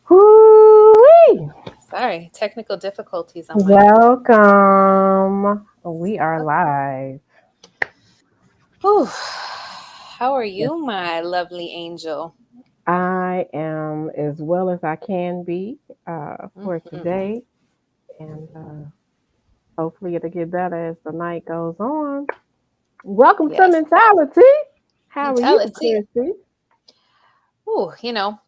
Whoo-wee! Sorry, technical difficulties on my. Welcome. We are live. Whew. How are Yes, you, my lovely angel? I am as well as I can be for Mhm. today, and hopefully it'll get better as the night goes on. Welcome to Yes, Mentality. How are you, mentality. Chrissy? Ooh,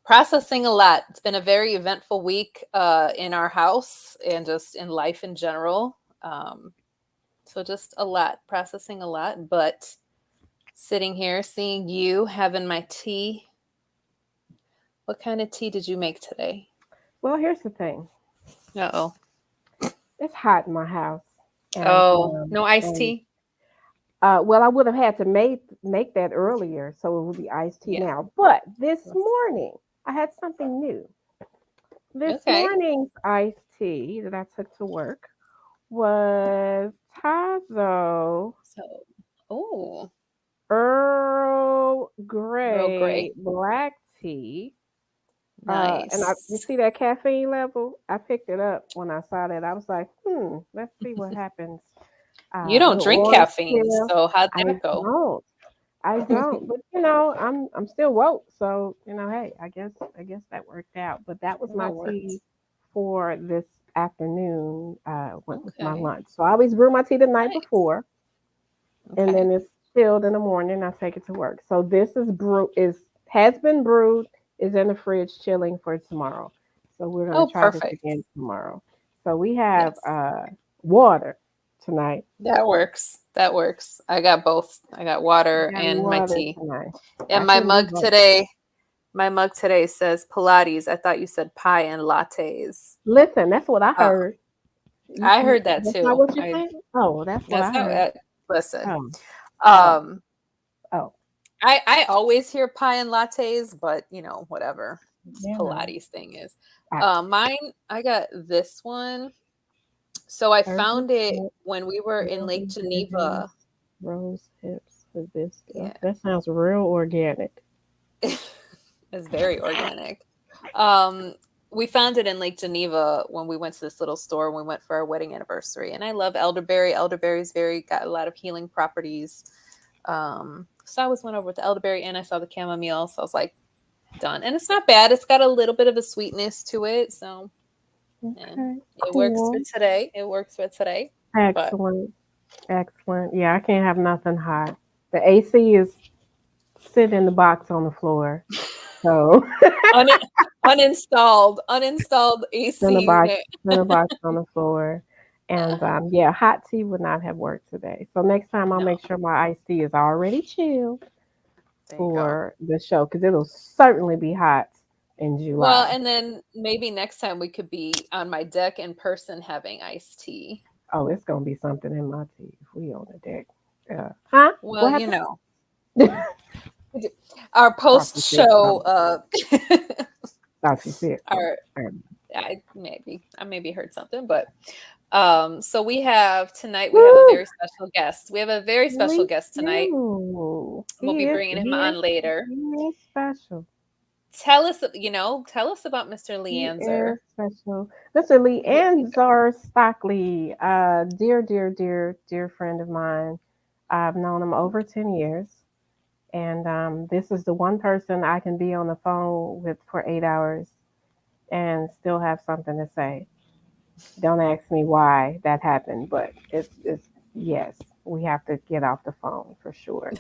processing a lot. It's been a very eventful week in our house and just in life in general. So just a lot, processing a lot, but sitting here, seeing you, having my tea. What kind of tea did you make today? Well, here's the thing. Uh-oh. It's hot in my house, and Oh, um, no iced and tea? well, I would have had to make that earlier, so it would be iced tea Yeah. now. But this morning, I had something new. This Okay. morning's iced tea that I took to work was Tazo So, oh, Earl Earl Grey Grey. black tea. You Nice. see that caffeine level? I picked it up when I saw that. I was like, let's see what happens. You A don't little drink orange caffeine, peel. so how'd I that go? don't. I don't. But I'm still woke, so hey, I guess that worked out. But that was my That worked. tea for this afternoon. Went with my Okay. lunch. So I always brew my tea the night Nice. before, and Okay. then it's chilled in the morning. I take it to work. So this is brew is has been brewed, is in the fridge chilling for tomorrow. So we're gonna Oh, try this perfect. again tomorrow. So we have Yes. water tonight. That works. That works. I got both. I got water We got and my water tea. tonight. I And can do both. my mug today says Pilates. I thought you said pie and lattes. Listen, that's what I Uh, heard. I heard that That's not too. what you're saying? Oh, that's what That's I not heard. listen. Oh, oh, Um, oh. I always hear pie and lattes, but whatever this Yeah. Pilates thing is. I Mine, I got this one. So I heard found it it. when we were in Rose Lake veggies, Geneva. rose hips, hibiscus. Yeah, That sounds real organic. it's very organic. Um, we found it in Lake Geneva when we went to this little store when we went for our wedding anniversary. And I love elderberry. Elderberry's very got a lot of healing properties. So I always went over with the elderberry and I saw the chamomile. So I was like, done. And it's not bad. It's got a little bit of a sweetness to it. So yeah, Okay, it works for cool. today. It works for today. But Excellent. Excellent. Yeah, I can't have nothing hot. The AC is sitting in the box on the floor. So un- uninstalled AC center box, unit. center box on the floor. And yeah, hot tea would not have worked today. So next time I'll No, make sure my iced tea is already chilled there you go. for the show because it'll certainly be hot in Well, July. and then maybe next time we could be on my deck in person having iced tea. Oh, it's gonna be something in my tea if we on the deck. Huh? Well, What happened? our Thought post you said show, something. Thought you said something. our I maybe heard something, but so we have a Woo! very special guest. We have a very special We guest tonight. do. We'll be bringing him on later. He is special. Tell us about Mr. He Leanzer. is special. Mr. Lee What do you got? Anzar Stockley, dear, dear, dear, dear friend of mine. I've known him over 10 years. And this is the one person I can be on the phone with for 8 hours and still have something to say. Don't ask me why that happened, but it's yes, we have to get off the phone for sure.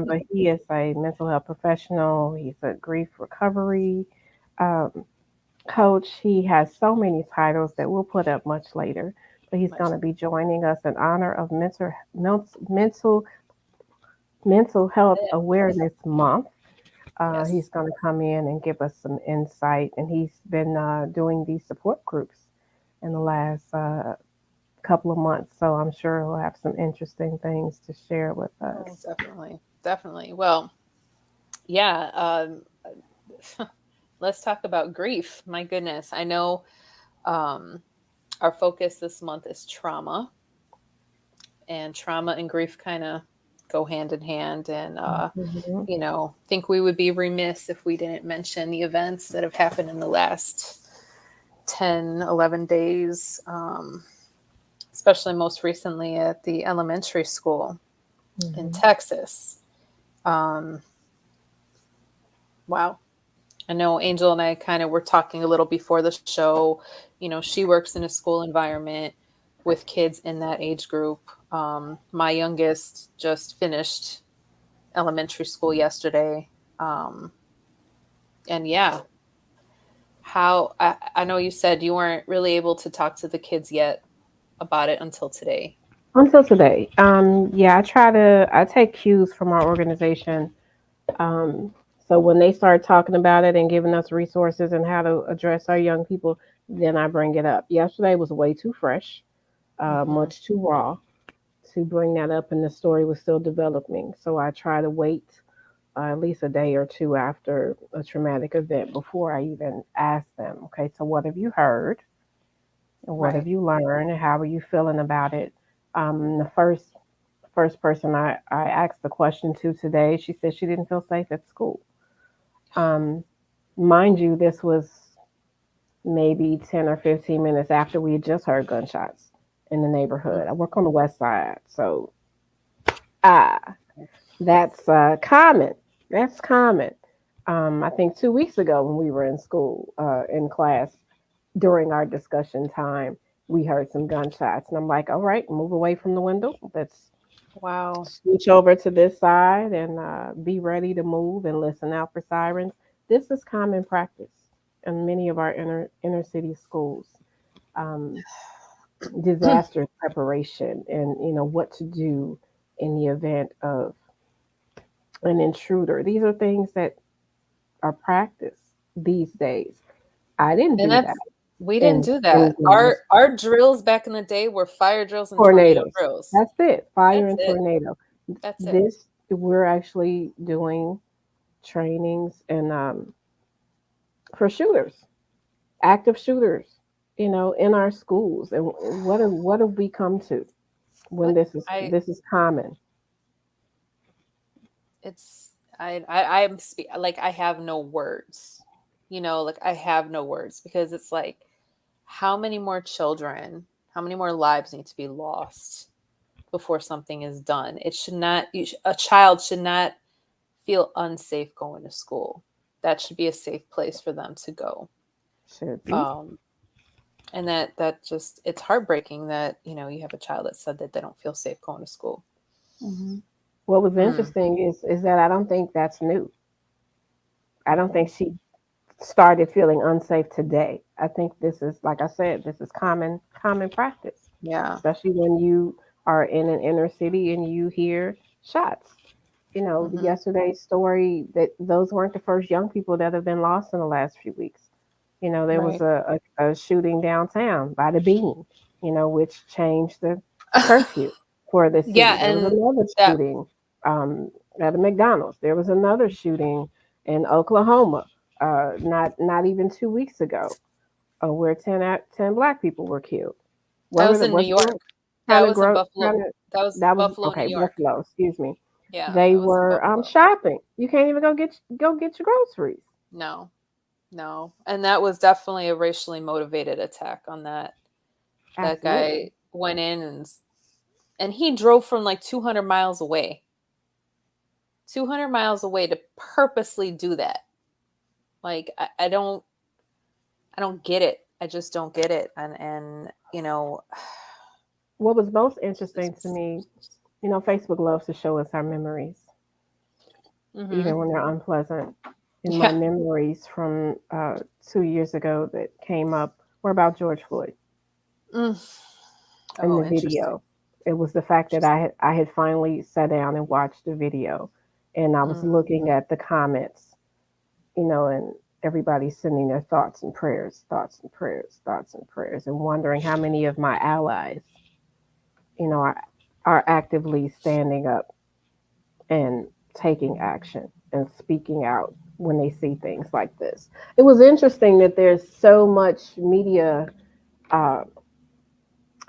But he is a mental health professional. He's a grief recovery um, coach. He has so many titles that we'll put up much later. But he's Much. going to be joining us in honor of mental health awareness month. Yes. He's going to come in and give us some insight, and he's been doing these support groups in the last couple of months. So I'm sure he'll have some interesting things to share with Oh, us. definitely. Definitely. Well, yeah. Let's talk about grief. My goodness. I know um, our focus this month is trauma, and trauma and grief kind of go hand in hand. And, Mhm. think we would be remiss if we didn't mention the events that have happened in the last 10, 11 days, especially most recently at the elementary school in Mhm. Texas. Um, wow. I know Angel and I kind of were talking a little before the show. She works in a school environment with kids in that age group. My youngest just finished elementary school yesterday. Um, and yeah, I know you said you weren't really able to talk to the kids yet about it until today. Until today, yeah, I take cues from our organization. Um, so when they start talking about it and giving us resources and how to address our young people, then I bring it up. Yesterday was way too fresh, Hmm. much too raw to bring that up, and the story was still developing. So I try to wait at least a day or two after a traumatic event before I even ask them, okay, so what have you heard? And what have Right. you learned? And how are you feeling about it? The first person I asked the question to today, she said she didn't feel safe at school. Um, Mind you, this was maybe 10 or 15 minutes after we had just heard gunshots in the Mm. neighborhood. I work on the west side, so ah, that's common. That's common. I think 2 weeks ago when we were in school, in class, during our discussion time, we heard some gunshots. And I'm like, all right, move away from the window. Let's Wow. switch over to this side and be ready to move and listen out for sirens. This is common practice in many of our inner city schools. Um, Disaster preparation and what to do in the event of an intruder. These are things that are practiced these days. I didn't And do that we didn't in do in that. grammar Our drills back in the day were fire drills and tornado tornadoes. drills. That's it. Fire That's and it. tornado. That's it. This we're actually doing trainings and for shooters, active shooters, in our schools. And what have we come to when What this is I this is common? it's like I have no words. Like I have no words because it's like how many more children, how many more lives need to be lost before something is done? It should not a child should not feel unsafe going to school. That should be a safe place for them to go. Should be. Um and that just it's heartbreaking that, you have a child that said that they don't feel safe going to school. Hmm. What was Mm. interesting is that I don't think that's new. I don't think she started feeling unsafe today. I think this is, like I said, this is common practice, Yeah. especially when you are in an inner city and you hear shots. Hmm. Yesterday's story, that those weren't the first young people that have been lost in the last few weeks. There was Right. a shooting downtown by the Bean, which changed the curfew for the Yeah, city. There was and another that shooting um, at a McDonald's. There was another shooting in Oklahoma, not even 2 weeks ago, where 10 black people were killed. that Where was was it? in New Was York. kind That of was in gross? Buffalo. Kind of That was that was Buffalo, New okay. York. Buffalo, excuse me. Yeah, They that was in were Buffalo. shopping. You can't even go get your groceries. No, no, and that was definitely a racially motivated attack on that. That Absolutely. guy went in and he drove from like 200 miles away. 200 miles away to purposely do that. Like I don't get it. I just don't get it. And What was most interesting to me, Facebook loves to show us our memories, mhm. even when they're unpleasant. And my Yeah. memories from 2 years ago that came up were about George Floyd Mm. in Oh, the interesting. video. It was the fact that Interesting. I had finally sat down and watched the video, and I was Mm. looking at the comments, and everybody sending their thoughts and prayers, thoughts and prayers, and wondering how many of my allies, are actively standing up and taking action and speaking out when they see things like this. It was interesting that there's so much media uh,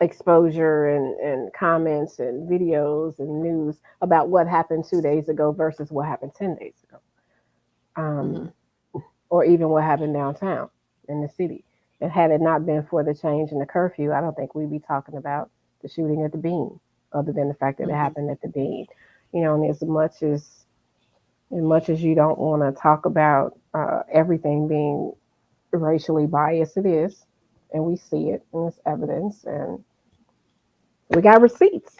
exposure and comments and videos and news about what happened 2 days ago versus what happened 10 days ago, Mm-hmm. or even what happened downtown in the city. And had it not been for the change in the curfew, I don't think we'd be talking about the shooting at the Bean, other than the fact that it Mm-hmm. happened at the Bean. And as much as you don't want to talk about everything being racially biased, it is, and we see it, and it's evidence, and we got receipts.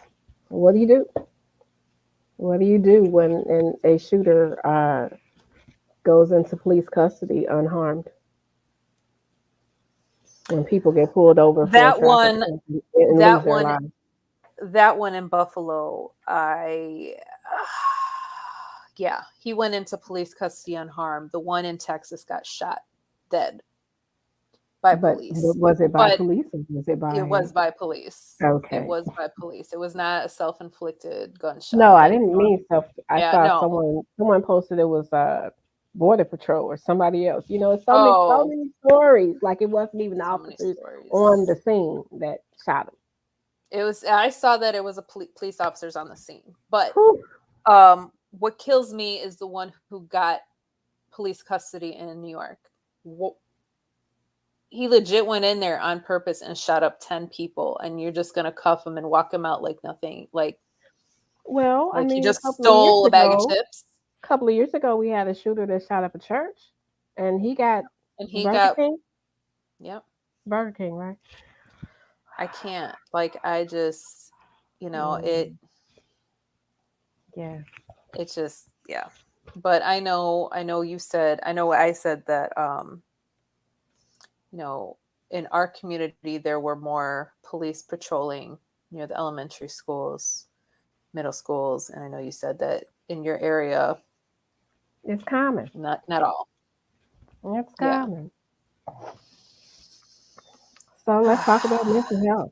What do you do? What do you do when a shooter goes into police custody unharmed? When people get pulled over for a That traffic one, and lose that their one, lives. that one in Buffalo, yeah, he went into police custody unharmed. The one in Texas got shot dead by But police. was it by But police or was it it by? was by police. It Okay. was by police. It was not a self-inflicted No, gunshot. I Like, didn't mean self. I yeah, saw no. someone posted it was border patrol or somebody else. It's so Oh, many stories. Like it wasn't even the so many officers on the stories. scene that shot him. It was. I saw that it was a police officers on the scene. But Whew. what kills me is the one who got police custody in New York. He legit went in there on purpose and shot up 10 people, and you're just gonna cuff him and walk him out like nothing, Well, I he mean, a just couple of years stole a bag of ago, chips. we had a shooter that shot up a church, and he got And he Burger got, King. yep. Burger King, right? I can't, I just, Mm, yeah. it just, yeah. But I know I said that, you know in our community there were more police patrolling near the elementary schools, middle schools, and I know you said that in your area, It's common. not all. It's Yeah. common. So let's talk about mental health.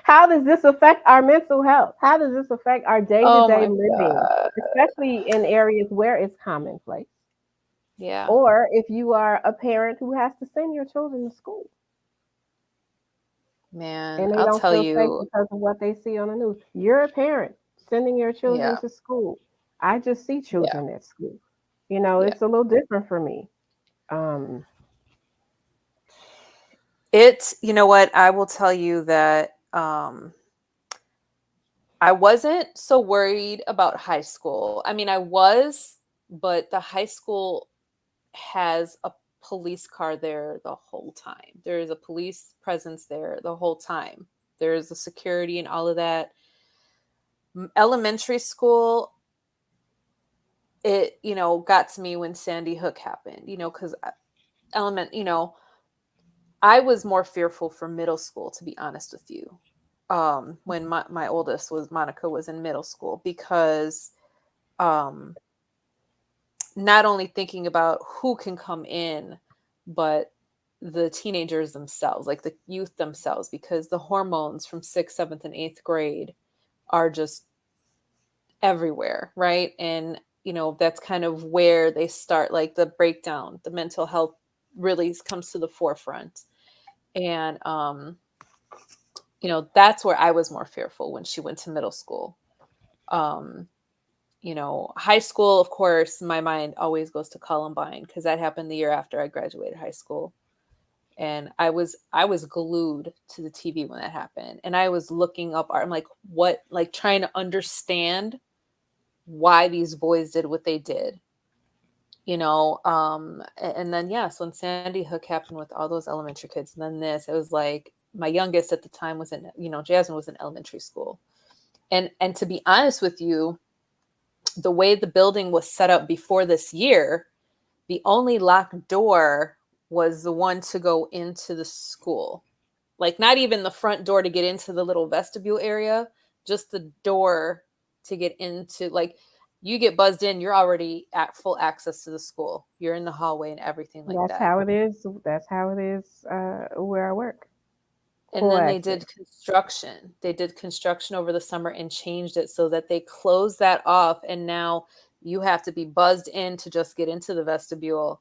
How does this affect our mental health? How does this affect our day to Oh day my living, god. especially in areas where it's commonplace? Yeah. Or if you are a parent who has to send your children to school Man, and they I'll don't tell feel safe you. because of what they see on the news. You're a parent sending your children Yeah. to school. I just see Yeah. children at school. Yeah. It's a little different for me. Um, You know what? I will tell you that I wasn't so worried about high school. I mean, I was, but the high school has a police car there the whole time. There is a police presence there the whole time. There is a security and all of that. Elementary school, it, got to me when Sandy Hook happened, because element, I was more fearful for middle school, to be honest with you. When my oldest was Monica was in middle school, because um, not only thinking about who can come in, but the teenagers themselves, like the youth themselves, because the hormones from sixth, seventh, and eighth grade are just everywhere, right? And that's kind of where they start, like the breakdown, the mental health really comes to the forefront. And that's where I was more fearful when she went to middle school. Um, high school, of course, my mind always goes to Columbine because that happened the year after I graduated high school. And I was glued to the TV when that happened. And I was looking up I'm like, what, like trying to understand why these boys did what they did. And then yes, when Sandy Hook happened with all those elementary kids, and then this, it was like my youngest at the time was in, Jasmine was in elementary school. And to be honest with you, the way the building was set up before this year, the only locked door was the one to go into the school. Like not even the front door to get into the little vestibule area, just the door to get into, like, you get buzzed in, you're already at full access to the school. You're in the hallway and everything like that's that. how it is. That's how it is where I work. And Full then they access. did construction. They did construction over the summer and changed it so that they closed that off. And now you have to be buzzed in to just get into the vestibule.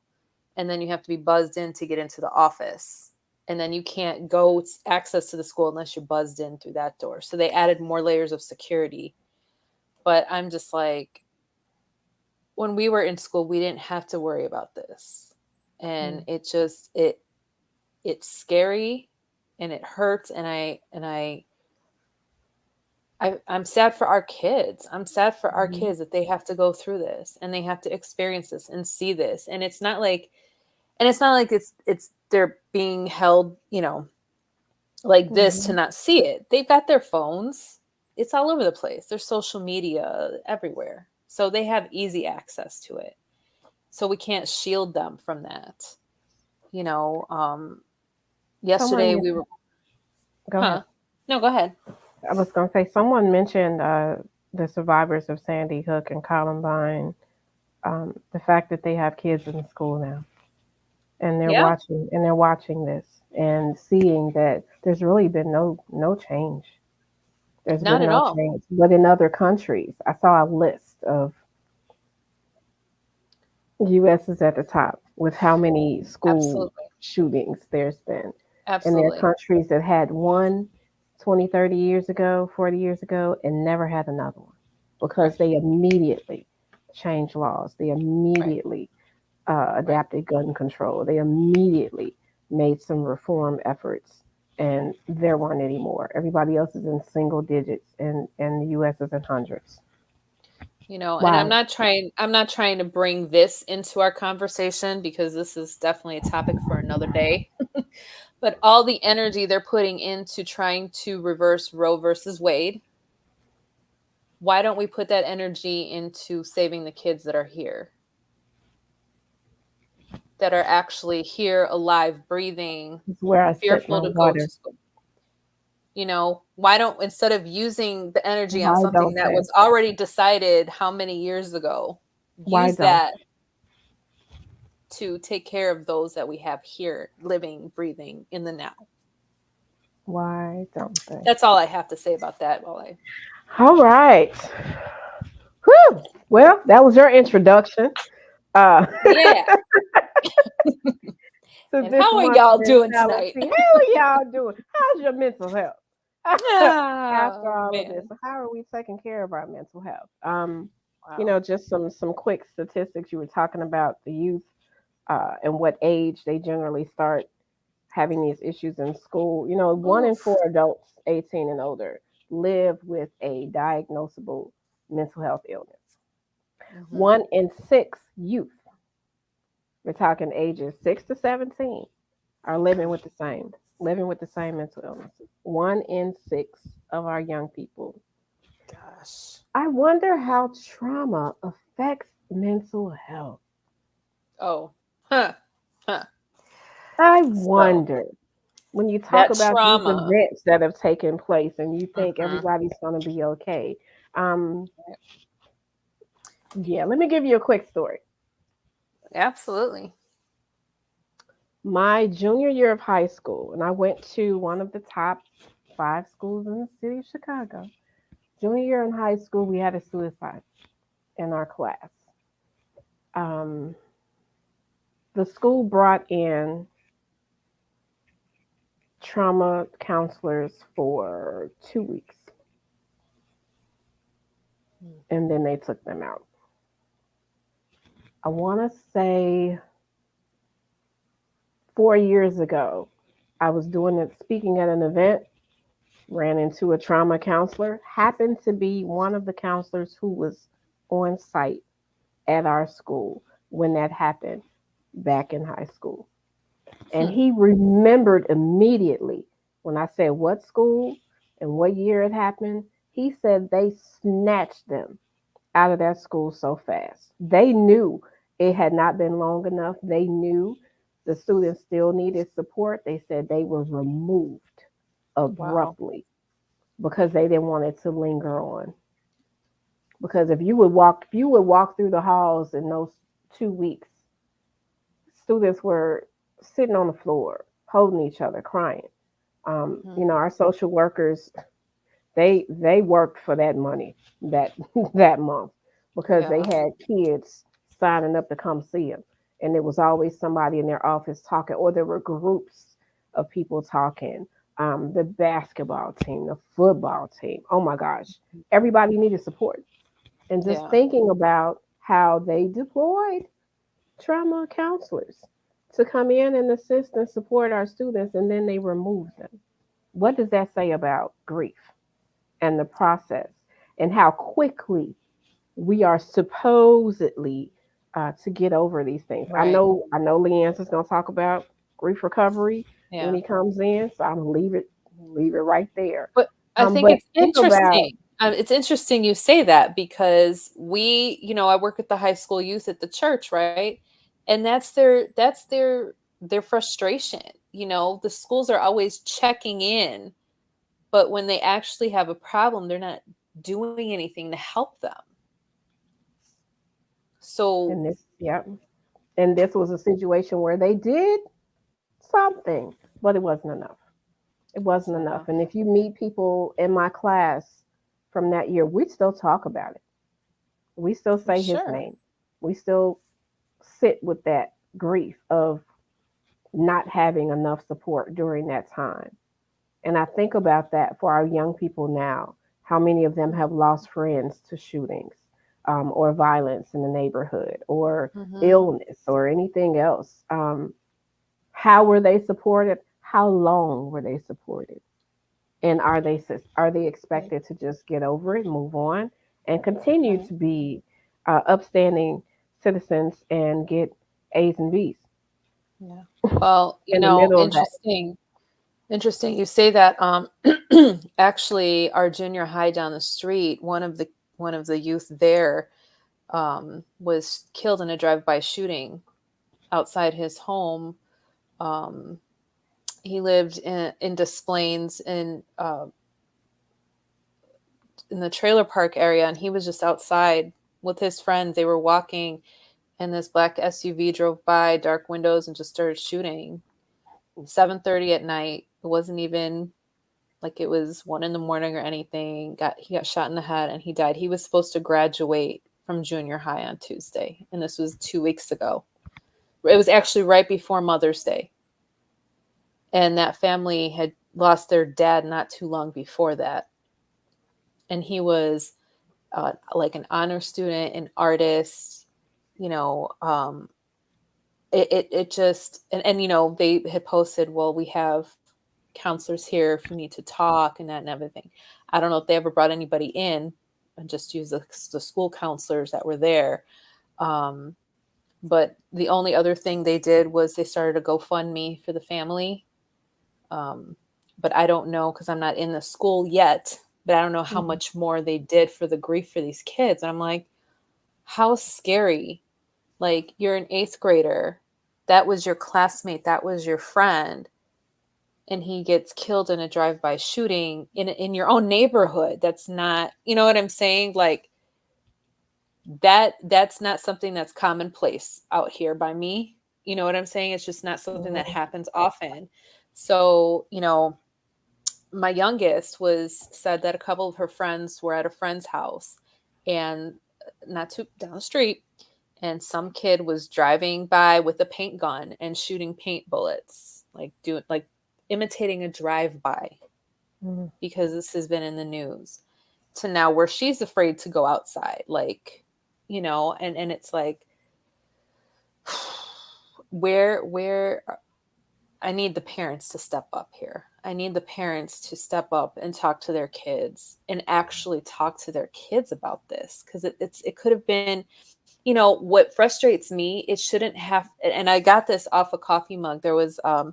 And then you have to be buzzed in to get into the office. and then you can't go access to the school unless you're buzzed in through that door. So they added more layers of security. But I'm just like, when we were in school, we didn't have to worry about this. And it just it's scary and it hurts, and I'm sad for our kids. I'm sad for our Mm-hmm. kids that they have to go through this and they have to experience this and see this. And it's not like it's they're being held, like this to Mm-hmm. not see it. They've got their phones. It's all over the place. There's social media everywhere. So they have easy access to it. So we can't shield them from that. You know, Someone yesterday we mentioned, were, go ahead. huh? No, go ahead. I was going to say, someone mentioned the survivors of Sandy Hook and Columbine, the fact that they have kids in school now, and Yeah, they're watching this and seeing that there's really been no change. There's not been at no all. change. But in other countries, I saw a list of U.S. is at the top with how many school Absolutely. shootings there's been. And there are Absolutely. countries that had one 20, 30 years ago, 40 years ago, and never had another one because Right. they immediately changed laws. They Right. immediately Right. adapted gun control. They immediately made some reform efforts, and there weren't any more. Everybody else is in single digits, and the U.S. is in hundreds. And I'm Wow. not trying to bring this into our conversation because this is definitely a topic for another day. But all the energy they're putting into trying to reverse Roe versus Wade, why don't we put that energy into saving the kids that are here, that are actually here, alive, breathing, This is where I set my fearful to go to water. school? Why don't, instead of using the energy on Why something don't that they? was already decided how many years ago, Why use don't that to take care of those that we have here living, breathing in the now. Why don't they? That's all I have to say about that. All right. Whew. Well, that was your introduction uh, Yeah. to And this how are month's y'all doing tonight? mentality. How are y'all doing? How's your mental health? After Oh, all of this, man. how are we taking care of our mental health? Wow. Just some quick statistics. You were talking about the youth and what age they generally start having these issues in school. One in Oof. four adults 18 and older live with a diagnosable mental health illness. Hmm. One in six youth, we're talking ages 6 to 17, are living with the same mental illness. One in six of our young people. Gosh. I wonder how trauma affects mental health. Oh. Huh. Huh. I So wonder when you talk that about these trauma. events that have taken place and you think Hmm. everybody's going to be okay. Um, yeah, let me give you a quick story. Absolutely. My junior year of high school, and I went to one of the top five schools in the city of Chicago. Junior year in high school, we had a suicide in our class. Um, the school brought in trauma counselors for 2 weeks, and then they took them out. I want to say 4 years ago, I was doing it, speaking at an event, ran into a trauma counselor, happened to be one of the counselors who was on site at our school when that happened back in high school. And Hmm. he remembered immediately when I said what school and what year it happened. He said they snatched them out of that school so fast. They knew it had not been long enough. They knew the students still needed support. They said they were removed Wow. abruptly because they didn't want it to linger on. Because if you would walk through the halls in those 2 weeks, students were sitting on the floor, holding each other, crying. Hmm. Our social workers, they worked for that money that that month because they Yeah. had kids signing up to come see them, and there was always somebody in their office talking, or there were groups. of people talking. The basketball team, the football team. Oh my gosh, everybody needed support. And just Yeah. thinking about how they deployed trauma counselors to come in and assist and support our students, and then they removed them. What does that say about grief and the process and how quickly we are supposedly to get over these things? Right. I know Leanne's is going to talk about grief recovery when Yeah. he comes in, so I'm gonna leave it right there. But I think But it's think about interesting. It's interesting you say that because I work with the high school youth at the church, right? And that's their frustration. The schools are always checking in, but when they actually have a problem, they're not doing anything to help them. So, and this, yeah, and this was a situation where they did something, but it wasn't enough. It it's wasn't not enough. enough. And if you meet people in my class from that year, we still talk about it. We still For say his sure. name. We still sit with that grief of not having enough support during that time. And I think about that for our young people now. How many of them have lost friends to shootings or violence in the neighborhood or Hmm. illness or anything else? How were they supported? How long were they supported? And are they Right. expected to just get over it, move on, and continue Right. to be upstanding citizens and get A's and B's Yeah. Well, in the middle of that? interesting. Interesting. You say that. Actually, our junior high down the street, one of the youth there, was killed in a drive-by shooting outside his home. Um, he lived in Des Plaines in the trailer park area, and he was just outside with his friends. They were walking, and this black SUV drove by, dark windows, and just started shooting. 7:30 at night. It wasn't even like it was 1 in the morning or anything. He got shot in the head and he died. He was supposed to graduate from junior high on Tuesday, and this was 2 weeks ago. It was actually right before Mother's Day, and that family had lost their dad not too long before that. And he was like an honor student, an artist. You know, it just and they had posted, well, we have counselors here if you need to talk and that and everything. I don't know if they ever brought anybody in and just used the school counselors that were there. Um, but the only other thing they did was they started a GoFundMe for the family. Um, but I don't know because I'm not in the school yet. But I don't know how Mhm. much more they did for the grief for these kids. And I'm like, how scary. Like, you're an eighth grader. That was your classmate. That was your friend, and he gets killed in a drive-by shooting in your own neighborhood. That's not, you know what I'm saying? Like, that's not something that's commonplace out here by me. You know what I'm saying? It's just not something that Mhm. happens often. So, my youngest was said that a couple of her friends were at a friend's house, and not too down the street, and some kid was driving by with a paint gun and shooting paint bullets, like imitating a drive-by, Mhm. because this has been in the news, to now where she's afraid to go outside, and it's like, where I need the parents to step up here. I need the parents to step up and talk to their kids and actually talk to their kids about this, because it could have been, what frustrates me. It shouldn't have, and I got this off a coffee mug. There was a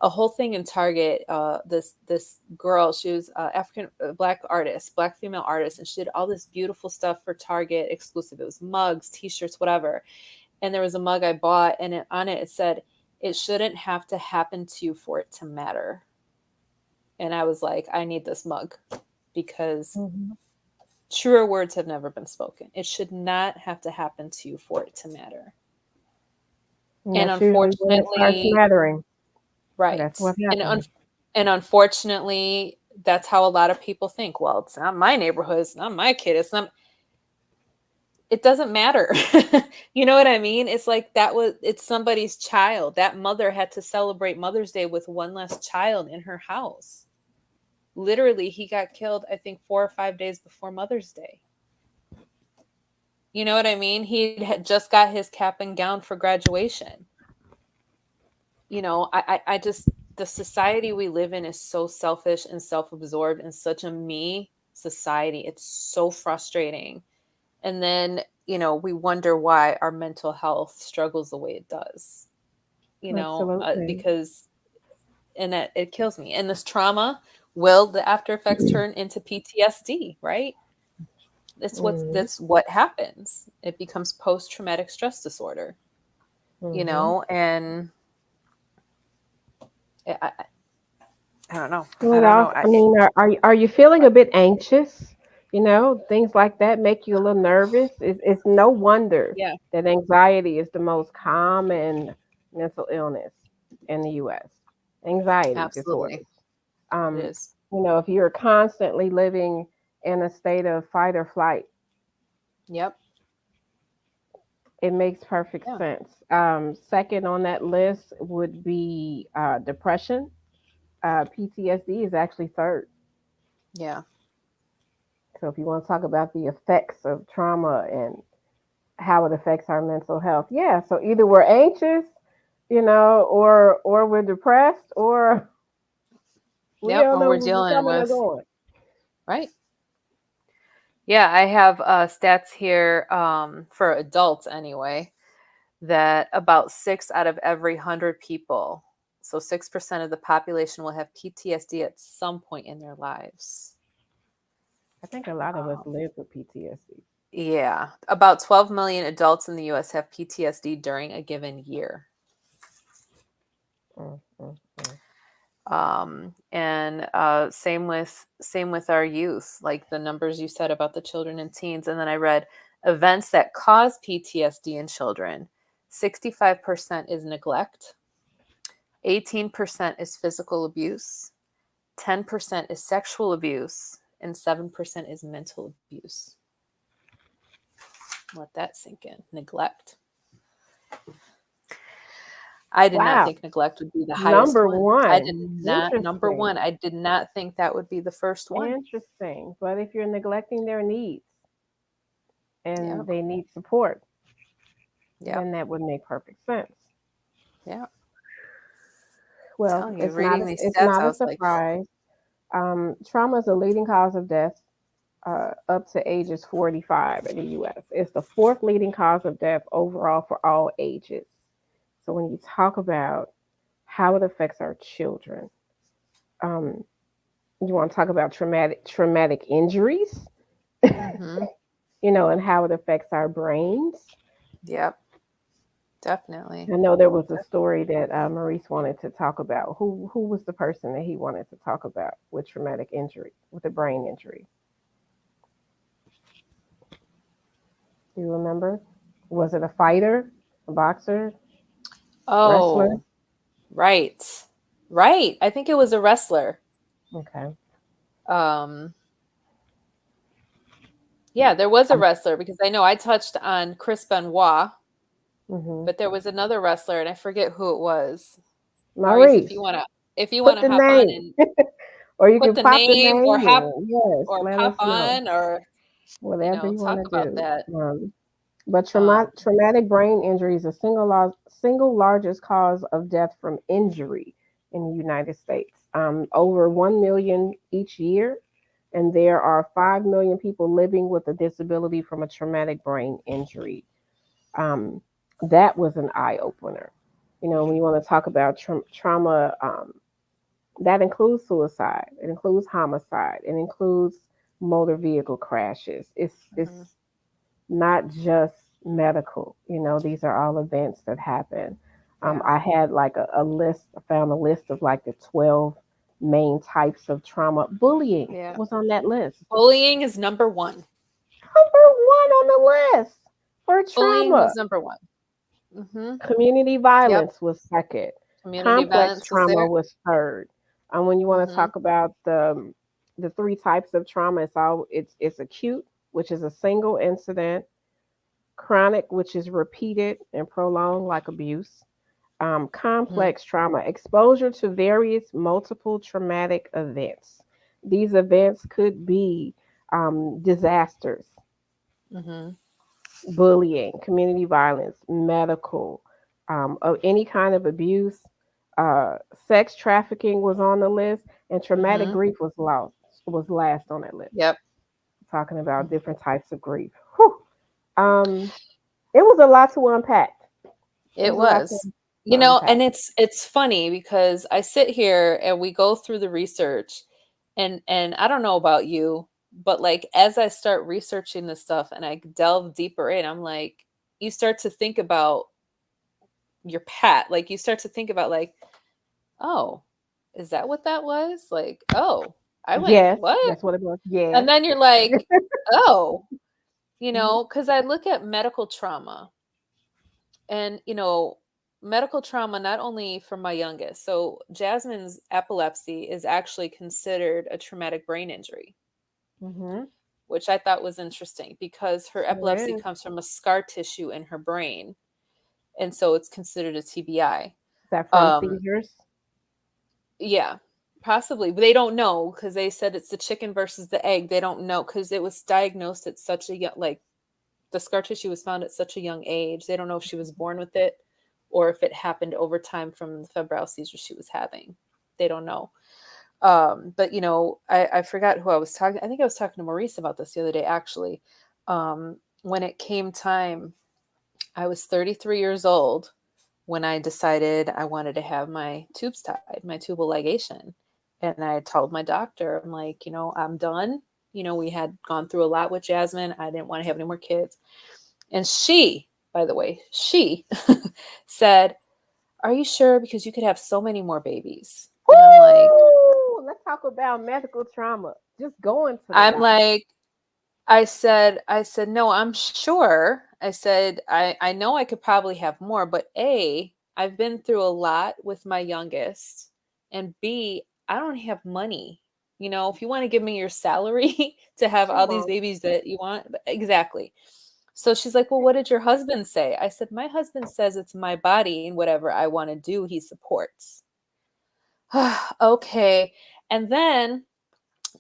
whole thing in Target. This girl, she was African black artist, black female artist, and she did all this beautiful stuff for Target exclusive. It was mugs, T-shirts, whatever. And there was a mug I bought, and on it said, "It shouldn't have to happen to you for it to matter." And I was like, I need this mug because Mhm. truer words have never been spoken. It should not have to happen to you for it to matter. And And that's usually when it starts unfortunately, mattering. right. That's what And happens. and unfortunately, that's how a lot of people think. Well, it's not my neighborhood. It's not my kid. It's not. it doesn't matter. You know what I mean? It's like it's somebody's child. That mother had to celebrate Mother's Day with one less child in her house. Literally, he got killed, I think, 4 or 5 days before Mother's Day. You know what I mean? He had just got his cap and gown for graduation. I just, the society we live in is so selfish and self-absorbed and such a me society. It's so frustrating. And then, we wonder why our mental health struggles the way it does, Absolutely. because, and that it kills me. And this trauma will, the after effects turn into PTSD, right? Mm-hmm. That's what happens. It becomes post-traumatic stress disorder, Mm-hmm. and I, I don't know. I Well, don't know. I mean, are you feeling a bit anxious? You know, things like that make you a little nervous. It's no wonder Yeah, that anxiety is the most common mental illness in the U.S. Anxiety absolutely. disorders. It Um, is. if you're constantly living in a state of fight or flight, Yep. it makes perfect Yeah. sense. Second on that list would be depression. PTSD is actually third. Yeah. So if you want to talk about the effects of trauma and how it affects our mental health, yeah. So either we're anxious, or we're depressed, or we Yep. don't When know we're where we're dealing coming or with, going. right. Yeah, I have stats here, for adults anyway, that about 6 out of every 100 people, so 6% of the population, will have PTSD at some point in their lives. I think a lot of us Um, live with PTSD. yeah, about 12 million adults in the US have PTSD during a given year. Mm, mm, mm. And same with our youth, like the numbers you said about the children and teens. And then I read events that cause PTSD in children. 65% is neglect, 18% is physical abuse, 10% is sexual abuse, and 7% is mental abuse. Let that sink in. Neglect. I did not Wow. think neglect would be the highest Number one. I did one. not, number Interesting. one, I did not think that would be the first one. Interesting. But if you're neglecting their needs and Yep. they need support, Yep. then that would make perfect sense. Yep. Well, Telling you, it's not reading a, these it's stats, not I a was like, surprise. Trauma is a leading cause of death up to ages 45 in the U.S. It's the fourth leading cause of death overall for all ages. So when you talk about how it affects our children, um, you want to talk about traumatic injuries, mm-hmm. and how it affects our brains. Yep, definitely. I know there was a story that Maurice wanted to talk about. Who was the person that he wanted to talk about with traumatic injury, with a brain injury? Do you remember? Was it a fighter, a boxer, wrestler? Oh, right. Right. I think it was a wrestler. Okay. Um, yeah, there was a Um, wrestler because I know I touched on Chris Benoit, hmm. but there was another wrestler and I forget who it was. Maurice, Maurice, if you put wanna the hop on name, and or you put can the pop the name name in. Yes, or let pop us know. on, or, Whatever you want talk to about do. that. But Um, traumatic brain injury is the single largest cause of death from injury in the United States. Over 1 million each year, and there are 5 million people living with a disability from a traumatic brain injury. Um, that was an eye opener. When you want to talk about trauma, that includes suicide, it includes homicide, it includes motor vehicle crashes. It's mhm. not just medical. These are all events that happen. Yeah. I had like a list, I found a list of like the 12 main types of trauma. Bullying Yeah. was on that list. Bullying is number one. Number one on the list for Bullying trauma. is number one. Mhm. Community Yep. violence was second. Community Complex violence is trauma there. was third. And when you want to Mhm. talk about the three types of trauma, it's acute, which is a single incident, chronic, which is repeated and prolonged, like abuse. Mhm. Complex trauma, exposure to various multiple traumatic events. These events could be disasters, Mhm. bullying, community violence, medical, of any kind of abuse. Uh, Sex trafficking was on the list, and traumatic Mhm. grief was last on that list. Yep. Talking about Mhm. different types of grief. Whew. Um, it was a lot to unpack. It It was a lot was. to unpack. And it's funny because I sit here and we go through the research, and I don't know about you, but like as I start researching this stuff and I delve deeper in, I'm like, you start to think about your pet. Like you start to think about like, oh, is that what that was? Like, oh, I went, Yes, what? that's what it was. Yes. And then you're like, oh, Mhm. because I look at medical trauma and, medical trauma, not only for my youngest. So Jasmine's epilepsy is actually considered a traumatic brain injury, Mhm. which I thought was interesting because her Sure epilepsy is. comes from a scar tissue in her brain. And so it's considered a TBI. Is that from Um, seizures? Yeah, possibly. But they don't know because they said it's the chicken versus the egg. They don't know because it was diagnosed at such a young, like the scar tissue was found at such a young age. They don't know if she was born with it or if it happened over time from the febrile seizure she was having. They don't know. But I forgot who I was talking. I think I was talking to Maurice about this the other day, actually. When it came time, I was 33 years old when I decided I wanted to have my tubes tied, my tubal ligation. And I told my doctor, I'm like, I'm done. We had gone through a lot with Jasmine. I didn't want to have any more kids. And she, by the way, she said, are you sure? Because you could have so many more babies. And Woo! Let's talk about medical trauma. Just going to the I'm doctor. like, I said, no, I'm sure. I said, I know I could probably have more, but A, I've been through a lot with my youngest. And B, I don't have money. If you want to give me your salary to have She all these won't. babies that you want, exactly. So she's like, well, what did your husband say? I said, my husband says it's my body and whatever I want to do, he supports. Okay. And then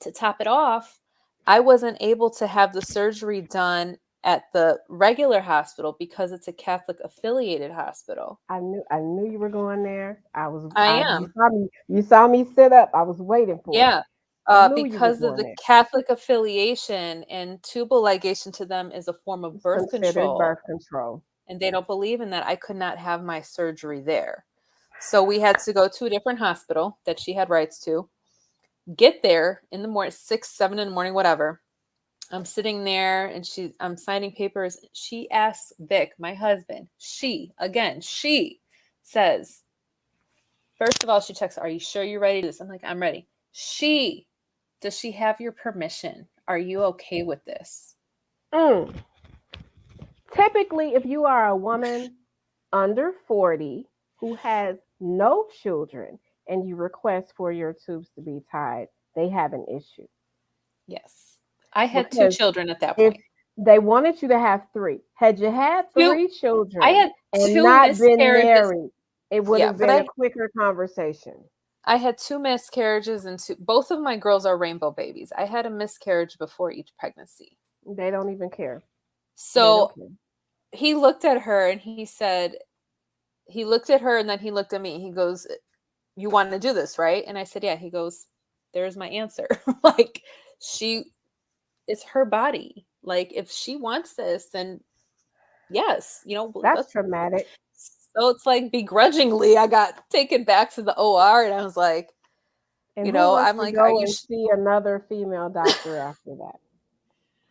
to top it off, I wasn't able to have the surgery done at the regular hospital because it's a Catholic affiliated hospital. I knew you were going there. I You am. saw me sit up. I was waiting for it. Yeah. I knew you were Because of going the there. Catholic affiliation and tubal ligation to them is a form of It's birth considered control, birth control. and they don't believe in that. I could not have my surgery there. So we had to go to a different hospital that she had rights to, get there in the morning, 6, 7 in the morning, whatever. I'm sitting there and I'm signing papers. She asks Vic, my husband, she says, first of all, she checks, are you sure you're ready to do this? I'm like, I'm ready. Does she have your permission? Are you okay with this? Mm. Typically, if you are a woman under 40 who has no children and you request for your tubes to be tied, they have an issue. Yes. I had two Because children at that if point. they wanted you to have three, had you had Two, three I children had and two not been miscarriages. married, it would Yeah, have but been a quicker conversation. I had two miscarriages and both of my girls are rainbow babies. I had a miscarriage before each pregnancy. They don't even care. They don't So care. he looked at her and he said, he looked at her and then he looked at me. He goes, you want to do this, right? And I said, yeah. He goes, there's my answer. Like, she, it's her body. Like, if she wants this, then yes, That's let's. traumatic. So it's like begrudgingly, I got taken back to the OR and I was like, And who wants I'm to like, are go you, and see another female doctor after that?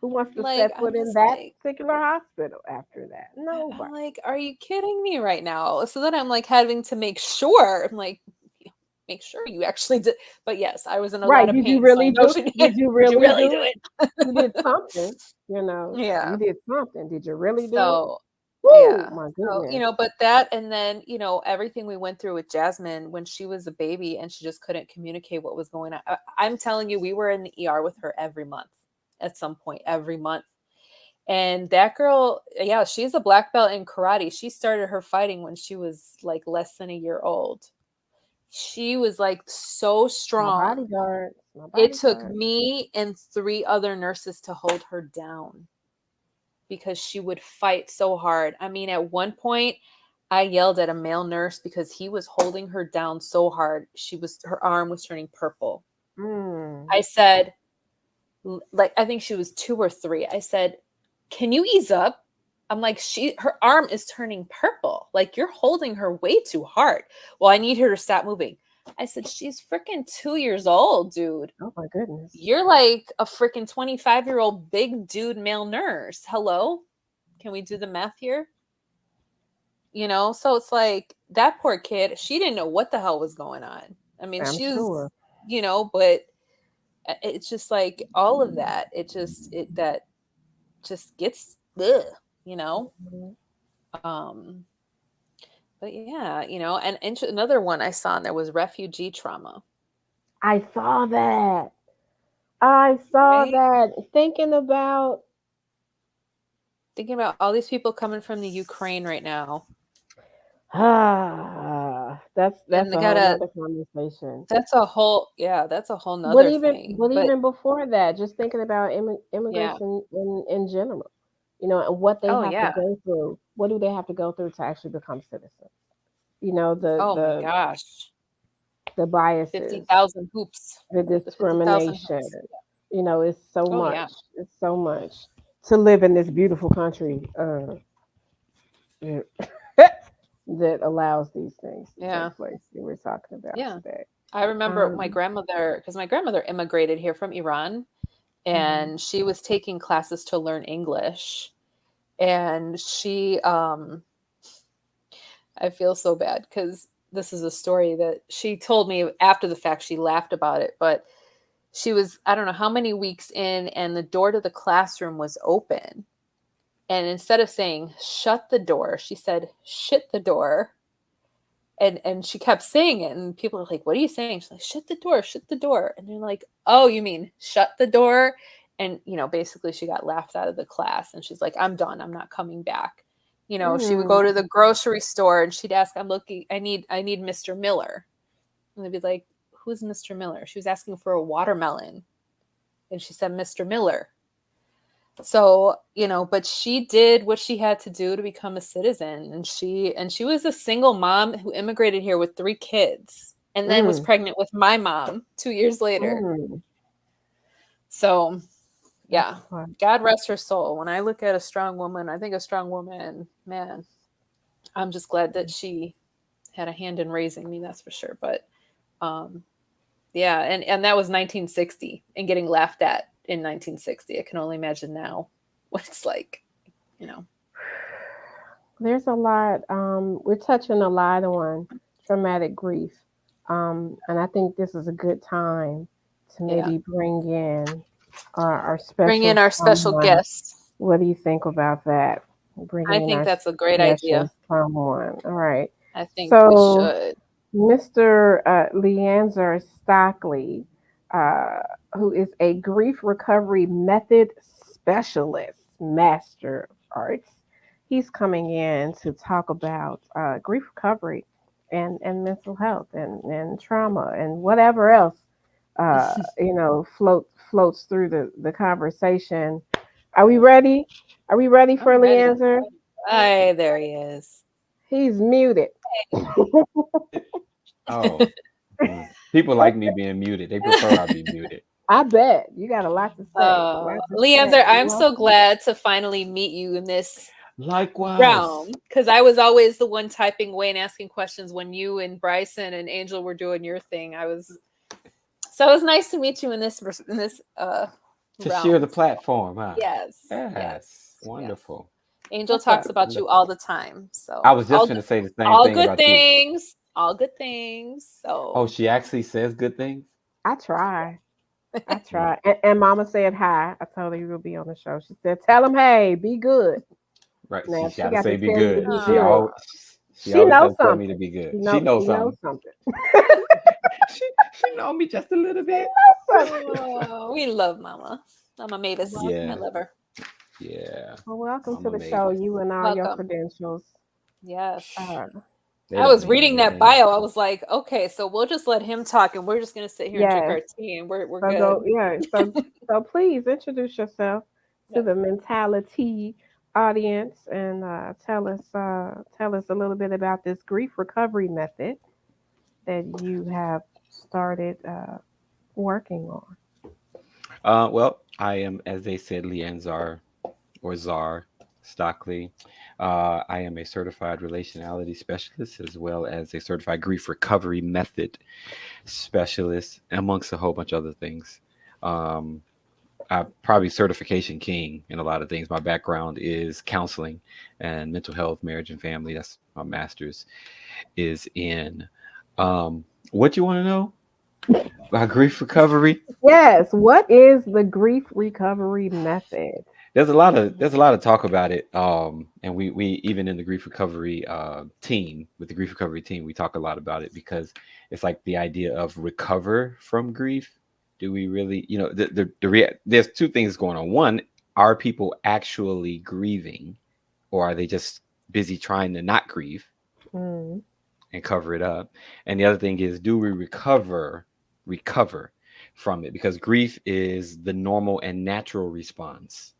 Who wants to like, set I'm foot in just that like, particular hospital after that? I'm Nobody. like, are you kidding me right now? So then I'm like having to make sure. I'm like, make sure you actually did. But yes, I was in a Right. lot of Did you pain, so I really know do she it? did. Did you Did you really really do do it? You did it? something, Yeah. you did something. Did you really do it? So Woo, yeah. my So, goodness. but that, and then, everything we went through with Jasmine when she was a baby and she just couldn't communicate what was going on. I'm telling you, we were in the ER with her every month at some point, every month. And that girl, yeah, she's a black belt in karate. She started her fighting when she was like less than a year old. She was like so My strong. bodyguard. My It took bodyguard. me and 3 other nurses to hold her down because she would fight so hard. I mean, at one point, I yelled at a male nurse because he was holding her down so hard. Her arm was turning purple. Mm. I said, like, I think she was 2 or 3. I said, "Can you ease up?" I'm like, her arm is turning purple. Like, you're holding her way too hard. Well, I need her to stop moving. I said, she's freaking 2 years old, dude. Oh my goodness. You're like a freaking 25-year-old big dude male nurse. Hello? Can we do the math here? You know, so it's like that poor kid, she didn't know what the hell was going on. I mean, I'm she's, sure. you know, but it's just like all of that. That just gets, ugh, you know? Um, but yeah, you know, and another one I saw in there was refugee trauma. I saw that. I saw Right? that. Thinking about Thinking about all these people coming from the Ukraine right now. that's And they a whole gotta nother conversation. that's a whole that's a whole But nother even thing. but But even before that, just thinking about yeah. immigration in general, you know, and what they Oh have to yeah. go through. What do they have to go through to actually become citizens? You know, Oh my gosh. the biases, 50,000 hoops. the The 50,000 discrimination. hoops. You know, it's so Oh much. yeah. It's so much to live in this beautiful country that allows these things to Yeah. take place that we're talking about Yeah. today. I remember my Um, grandmother, because my grandmother immigrated here from Iran, mhm. and she was taking classes to learn English. And I feel so bad because this is a story that she told me after the fact. She laughed about it, but she was, I don't know how many weeks in, and the door to the classroom was open. And instead of saying, shut the door, she said, shut the door. And she kept saying it, and people are like, what are you saying? She's like, shut the door, shut the door. And they're like, oh, you mean shut the door? And you know, basically she got laughed out of the class, and she's like, I'm done, I'm not coming back. You know, she would go to Mm. the grocery store and she'd ask, I'm looking, I need Mr. Miller. And they'd be like, who's Mr. Miller? She was asking for a watermelon, and she said Mr. Miller. So, you know, but she did what she had to do to become a citizen, and she was a single mom who immigrated here with 3 kids and then was Mm. pregnant with my mom 2 years later. Mm. So, That's yeah. the part. God rest her soul. When I look at a strong woman, I think a strong woman, man, I'm just glad that she had a hand in raising me, that's for sure. But um yeah, and that was 1960 and getting laughed at in 1960. I can only imagine now what it's like, you know. There's a lot. We're touching a lot on traumatic grief, and I think this is a good time to Yeah. maybe bring in our Bring in special our special someone. guest. What do you think about that? Bringing I in think our that's a great special idea. someone. All right. I think we So, should. Mr. Leanzer Stockley, uh, who is a grief recovery method specialist, master of arts, he's coming in to talk about grief recovery and mental health and trauma and whatever else floats through the conversation. Are we ready? Are we ready for I'm ready. Leanzer? Hey, there he is. He's muted. Oh, people like me being muted. They prefer I be muted. I bet you got a lot to say. A lot to Leander, say. I'm so Welcome. glad to finally meet you in this Likewise. realm, because I was always the one typing away and asking questions when you and Bryson and Angel were doing your thing. So it was nice to meet you in this To share the realm. platform, huh? Yes, Yes. yes, yes. Wonderful. Angel What's talks up? about you all Wonderful. the time. I So was just going to say the same all thing good about you. things, all good things. Oh, So she actually says good things? I try. I Mm, try. And Mama said hi. I told her you will be on the show. She said, "Tell him hey, be good." right. Now She's she got to got say to be tell you to good. be She good. always, oh, she She always knows does tell me to something. be good. She She know. She knows knows something. something. she know me just a little bit. Something. we love Mama. Mama Mavis. I Yeah. love her. Yeah, Well, welcome to Mama the made show, it. you and all your Welcome. credentials. Yes. Uh, They I don't was need reading that anything. bio. I was like, okay, so we'll just let him talk and we're just gonna sit here and drink yes. our tea and we're So go, good. yeah. So please introduce yourself to Yes. the Mentali-Tea audience and tell us a little bit about this grief recovery method that you have started working on. Well, I am, as they said, Leanne Czar or Czar Stockley. I am a certified relationality specialist as well as a certified grief recovery method specialist, amongst a whole bunch of other things. Um, I'm probably certification king in a lot of things. My background is counseling and mental health, marriage and family. That's my master's is in. What you want to know about grief recovery? Yes. What is the grief recovery method? There's a lot of talk about it. And we even in the grief recovery team, with the grief recovery team, we talk a lot about it because it's like the idea of recover from grief. Do we really, there's two things going on. One, are people actually grieving, or are they just busy trying to not grieve Mm, and cover it up? And the other thing is, do we recover from it? Because grief is the normal and natural response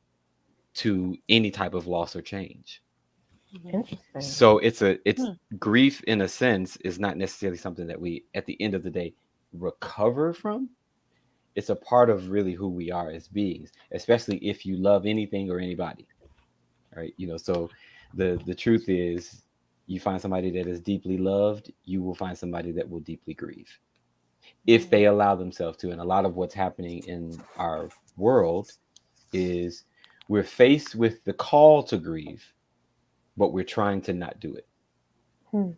to any type of loss or change. Mhm. interesting. So it's Hmm. grief in a sense is not necessarily something that we at the end of the day recover from. It's a part of really who we are as beings, especially if you love anything or anybody, right? So the truth is, you find somebody that is deeply loved, you will find somebody that will deeply grieve if they allow themselves to. And a lot of what's happening in our world is we're faced with the call to grieve, but we're trying to not do it. Hmm.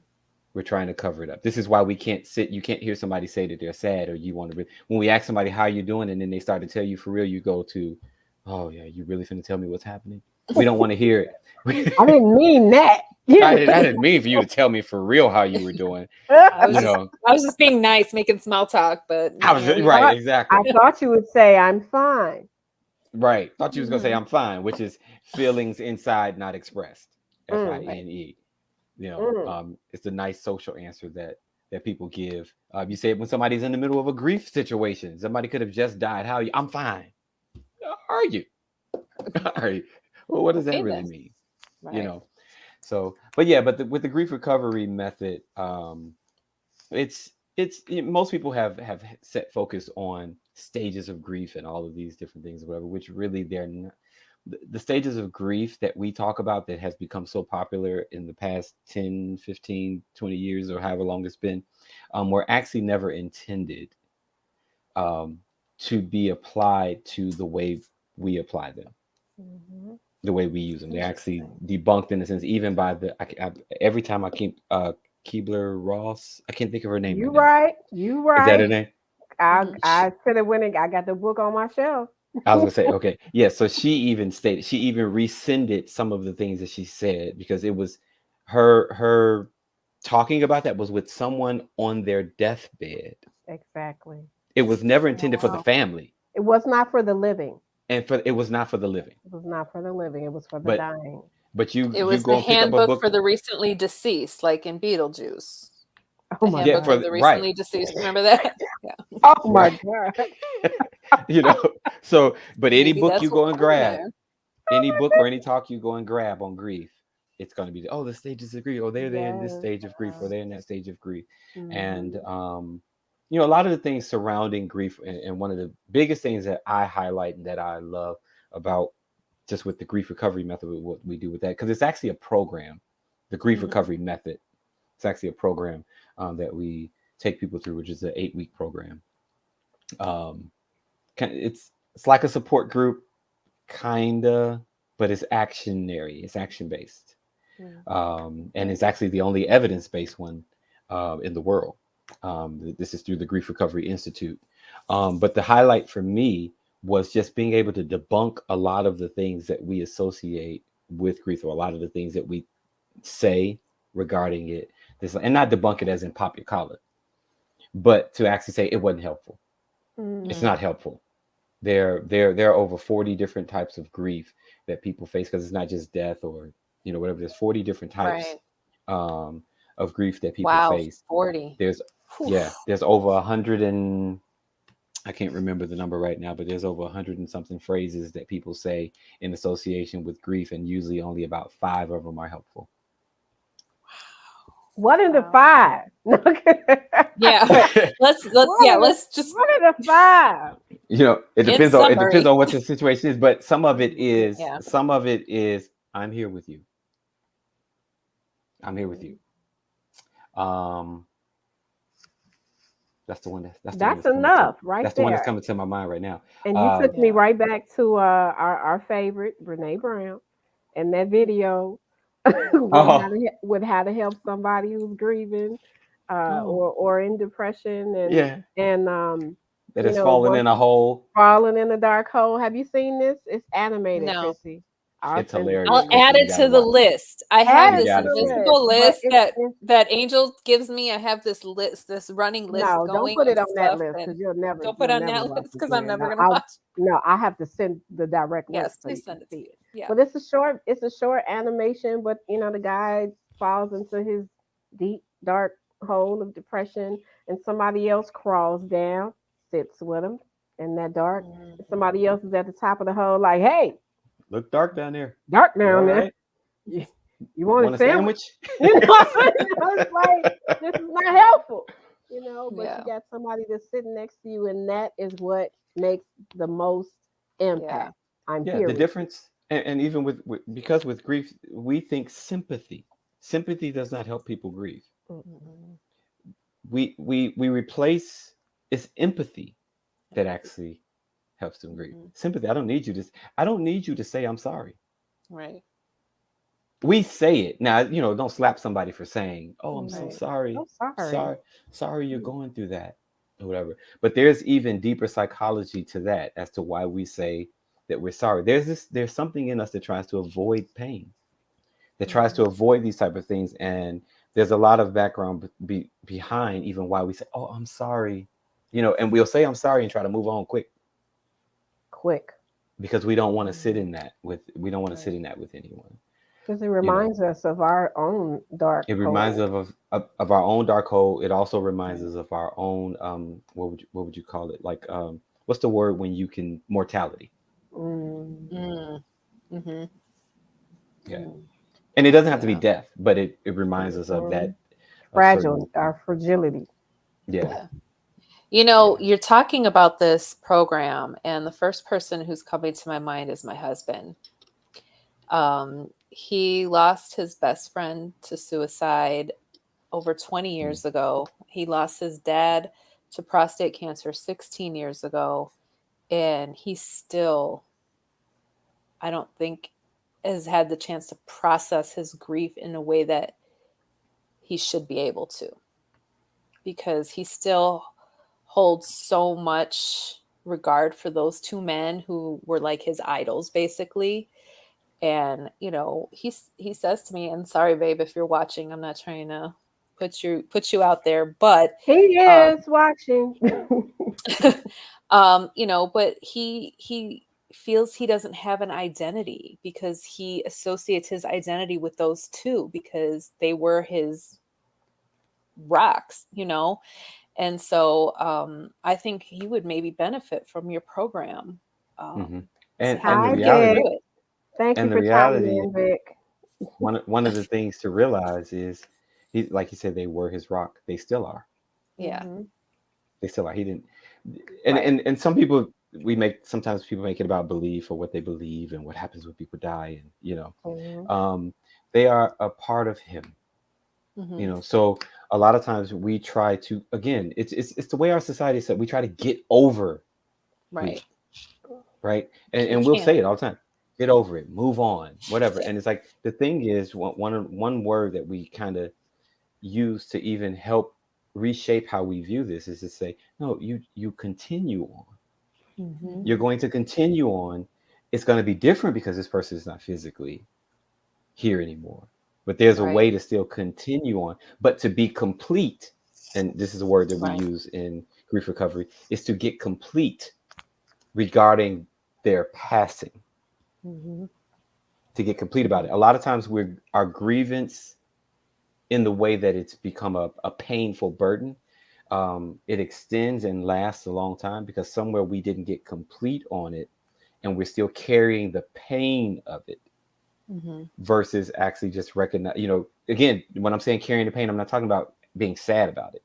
We're trying to cover it up. This is why we can't sit. You can't hear somebody say that they're sad, or you want to. When we ask somebody how you doing, and then they start to tell you for real, you go to, "Oh yeah, you really finna tell me what's happening?" We don't want to hear I it. didn't mean that. I didn't mean for you to tell me for real how you were doing. I was You just know, I was just being nice, making small talk, but I was yeah, we right, thought I exactly. thought you would say I'm fine. Right. Thought you was gonna say Mhm. I'm fine, which is feelings inside not expressed. Mm, Right. FINE. mm. It's a nice social answer that people give. You say it when somebody's in the middle of a grief situation. Somebody could have just died. How are you? I'm fine. How are you? Are you? Well, what does that Okay really then. mean? You Right. know. So, but yeah, with the grief recovery method, most people have set focus on stages of grief and all of these different things, whatever. Which really they're not. The stages of grief that we talk about that has become so popular in the past 10, 15, 20 years or however long it's been, were actually never intended um, to be applied to the way we apply them, Hmm. the way we use them. They're actually Interesting. debunked in a sense, even by every time I keep Keebler Ross, I can't think of her name You right now. right. You Is that her right. name? Mhm. I should have went and I got the book on my shelf. I was gonna say, okay, yeah. So she even rescinded some of the things that she said because it was her talking about that was with someone on their deathbed. Exactly. It was never intended for the Wow. family, It was not for the living. and it was not for the living. It was not for the living. It was for the But dying. It you was go the and pick up a handbook book, for the recently deceased, like in Beetlejuice. Oh The my yeah, handbook God. for for the right, recently deceased. Remember that? Yeah. Oh my right, God. you know. So, but any Maybe book you that's go what's and in grab, there. any book or any talk you go and grab on grief, it's going to be, oh, the stages of grief, oh, they're in this Yes. stage of grief, or they're in that stage of grief. And Mm-hmm. a lot of the things surrounding grief, and one of the biggest things that I highlight and that I love about just with the grief recovery method, what we do with that, because it's actually a program. The grief Mhm. recovery method, it's actually a program that we take people through, which is an 8-week program. um, it's like a support group, kinda, but it's actionary. It's action based, Mhm. and it's actually the only evidence based one in the world. This is through the Grief Recovery Institute. But the highlight for me was just being able to debunk a lot of the things that we associate with grief, or a lot of the things that we say regarding it. And not debunk it as in pop your collar, but to actually say it wasn't helpful. It's Mm. not helpful. There are over 40 different types of grief that people face, because it's not just death or whatever. There's 40 different types Right. um, of grief that people Wow. face. 40. There's Whew. there's over 100 and I can't remember the number right now, but there's over 100 and something phrases that people say in association with grief, and usually only about 5 of them are helpful. What in the Wow. 5? Yeah. Let's just What in the 5? It in depends summary. on what the situation is, but some of it is Yeah. I'm here with you. I'm here with you. That's the one that's That's coming enough to right that's the one that's there. coming to my mind right now. And you took me Yeah. right back to our favorite, Brene Brown, and that video Oh, with how to help somebody who's grieving Oh. or in depression yeah, and that has fallen once in a hole. falling in the dark hole. Have you seen this? It's animated, No. Chrissy. I'll It's send it hilarious, to I'll you. add Chrissy. You it got to to the watch it. list. I have Add You it this got to to the see it. invisible list, but list that Angel gives me. I have this list, this running list no, don't going put of it on that stuff, list and because don't put you'll on never that watch list it because I'm then. never gonna watch. No, I have to send the direct link Yes, so you please can send it to see me. it. Yeah. But it's a short animation, but the guy falls into his deep dark hole of depression, and somebody else crawls down, sits with him in that dark. And Mhm. somebody else is at the top of the hole, like, hey, Look dark down there. dark You all down there. right? You, you want a Want a sandwich? sandwich? It's like this is not helpful. But you Yeah. got somebody that's sitting next to you, and that is what makes the most Yeah. impact. I'm Yeah, here the with difference, and even because with grief, we think sympathy. Sympathy does not help people grieve. you. Mhm. We replace it's empathy that Empathy. actually helps them grieve. Mhm. Sympathy. I don't need you to say I'm sorry. Right. We say it now. Don't slap somebody for saying, "Oh, I'm so Right. sorry, So sorry. sorry, sorry, you're going through that," or whatever. But there's even deeper psychology to that as to why we say that we're sorry. There's something in us that tries to avoid pain, that tries to Mhm. avoid these type of things, and there's a lot of background behind even why we say, "Oh, I'm sorry," and we'll say I'm sorry and try to move on quick Quick. because we don't want to sit Mhm. in that we don't want to sit Right. in that with anyone. Because it You know, reminds us of our own dark it reminds hole. of our own dark hole. It also reminds Right. us of our own what would you call it? Like what's the word when you can mortality? Mm. Mm. Mhm. Yeah, Mm. and it doesn't have to be Yeah. death, but it reminds us of Mhm. that of certain. Fragile, our fragility. Yeah, Yeah. yeah. You're talking about this program, and the first person who's coming to my mind is my husband. He lost his best friend to suicide over 20 Mm. years ago. He lost his dad to prostate cancer 16 years ago, and he still, I don't think, has had the chance to process his grief in a way that he should be able to, because he still holds so much regard for those two men who were like his idols, basically. And he says to me, and sorry babe if you're watching, I'm not trying to put you out there, but He um is watching. but he feels he doesn't have an identity because he associates his identity with those two because they were his rocks. And so I think he would maybe benefit from your program, Hmm. to And help and the Hi, him get Vic. reality through it. Thank you and the for chiming reality in, Vic. one of the things to realize is he, like he said, they were his rock. They still are. Yeah. Hmm. They still are. He didn't. Right. And some people sometimes people make it about belief or what they believe and what happens when people die, and Hmm. um, they are a part of him. Hmm. So a lot of times we try to, again, it's the way our society is set. We try to get over Right. grief, right? And You we'll can't. say it all the time. Get over it, move on, whatever. Yeah. And it's like the thing is one word that we kind of use to even help reshape how we view this is to say, no, you continue on. Hmm. You're going to continue on. It's going to be different because this person is not physically here anymore. But there's a Right. way to still continue on. But to be complete, and this is a word that we Right. use in grief recovery, is to get complete regarding their passing. Hmm. to get complete about it. A lot of times our grievance, in the way that it's become a painful burden, it extends and lasts a long time because somewhere we didn't get complete on it, and we're still carrying the pain of it. Versus actually just recognize, again, when I'm saying carrying the pain, I'm not talking about being sad about it.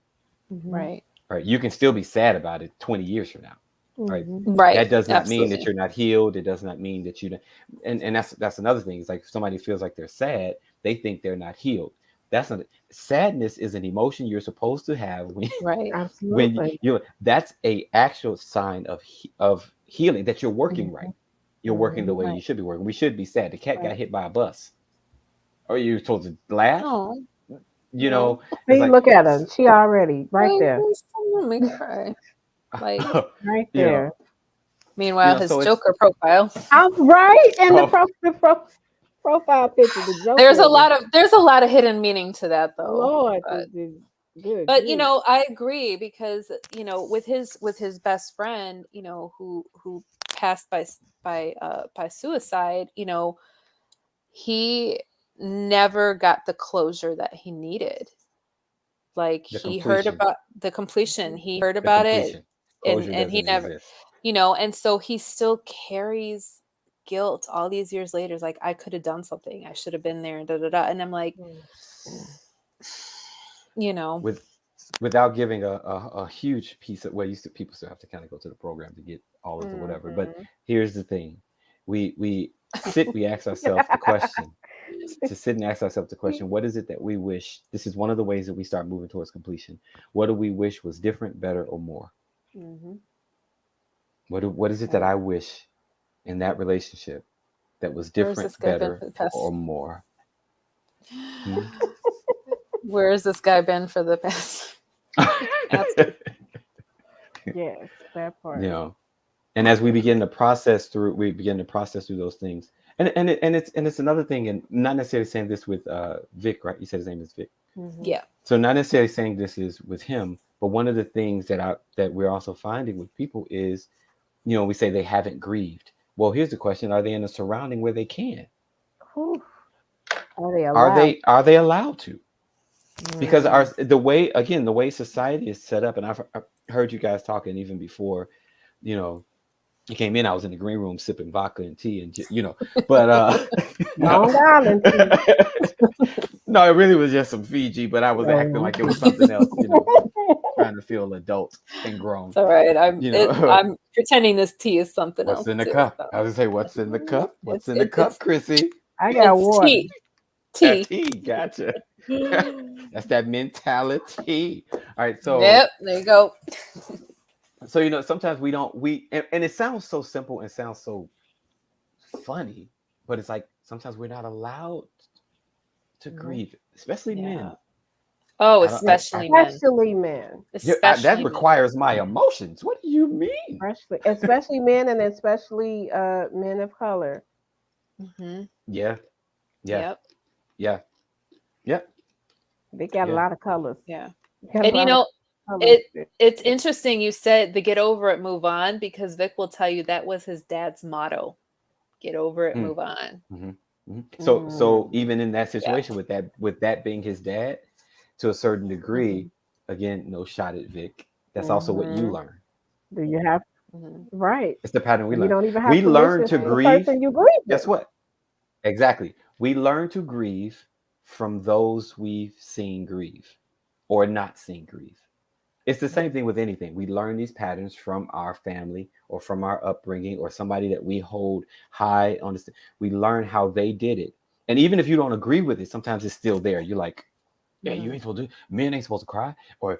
Right. Right. You can still be sad about it 20 years from now. Right. Right. That does not Absolutely. mean that you're not healed. It does not mean that you don't. And that's another thing. It's like if somebody feels like they're sad, they think they're not healed. That's not. Sadness is an emotion you're supposed to have when Right. Absolutely. that's a actual sign of healing, that you're working right. You're working the way you should be working. We should be sad. The cat got hit by a bus. Or you're supposed to laugh. Oh, You know, See, it's like, look at her. She already right there. Let me cry. Like, Right you know, there. meanwhile, his so it's- Joker profile. I'm right in Oh. the profile picture. The Joker. There's a lot of hidden meaning to that, though. Lord, But, good. but I agree because with his best friend, who passed by suicide, he never got the closure that he needed. Like he heard about the completion. He heard about it, and he never, exist. and so he still carries guilt all these years later. It's like, I could have done something. I should have been there, and da da da. And I'm like, without giving a huge piece of, well, people still have to kind of go to the program to get all of the whatever. But here's the thing: we ask ourselves the question. To sit and ask ourselves the question, what is it that we wish? This is one of the ways that we start moving towards completion. What do we wish was different, better, or more? What is it that I wish in that relationship that was different, better, or more? Where has this guy been for the past? Yes, that part. And as we begin to process through those things. And it's another thing, and not necessarily saying this with Vic, right? You said his name is Vic. Yeah. So not necessarily saying this is with him, but one of the things that we're also finding with people is, we say they haven't grieved. Well, here's the question: are they in a surrounding where they can? Are they allowed? Are they allowed to? Because the way society is set up, and I've heard you guys talking even before, you came in, I was in the green room sipping vodka and tea, and but Long Island tea. No, it really was just some Fiji, but I was acting like it was something else, trying to feel adult and grown. It's all right. I'm pretending this tea is something else. What's in the too, cup? so. I was gonna say, what's in the cup? What's in the cup, Chrissy? I got water. Tea. Tea, gotcha. That's that mentality. All right, so yep, there you go. So sometimes and it sounds so simple and sounds so funny, but it's like sometimes we're not allowed to grieve, especially men. Oh, especially men. That requires my emotions. What do you mean? Especially men, and especially men of color. Yeah. Yep. They got a lot of colors. Yeah. And it's interesting you said the get over it, move on, because Vic will tell you that was his dad's motto. Get over it, move on. So even in that situation with that being his dad, to a certain degree, again, no shot at Vic. That's also what you learn. Do you have right? It's the pattern we learn. You don't even have we to learn to grieve. You grieve. Guess what? Exactly. We learn to grieve from those we've seen grieve or not seen grieve. It's the same thing with anything. We learn these patterns from our family or from our upbringing or somebody that we hold high on. We learn how they did it. And even if you don't agree with it, sometimes it's still there. You're like, yeah, you ain't supposed to, men ain't supposed to cry or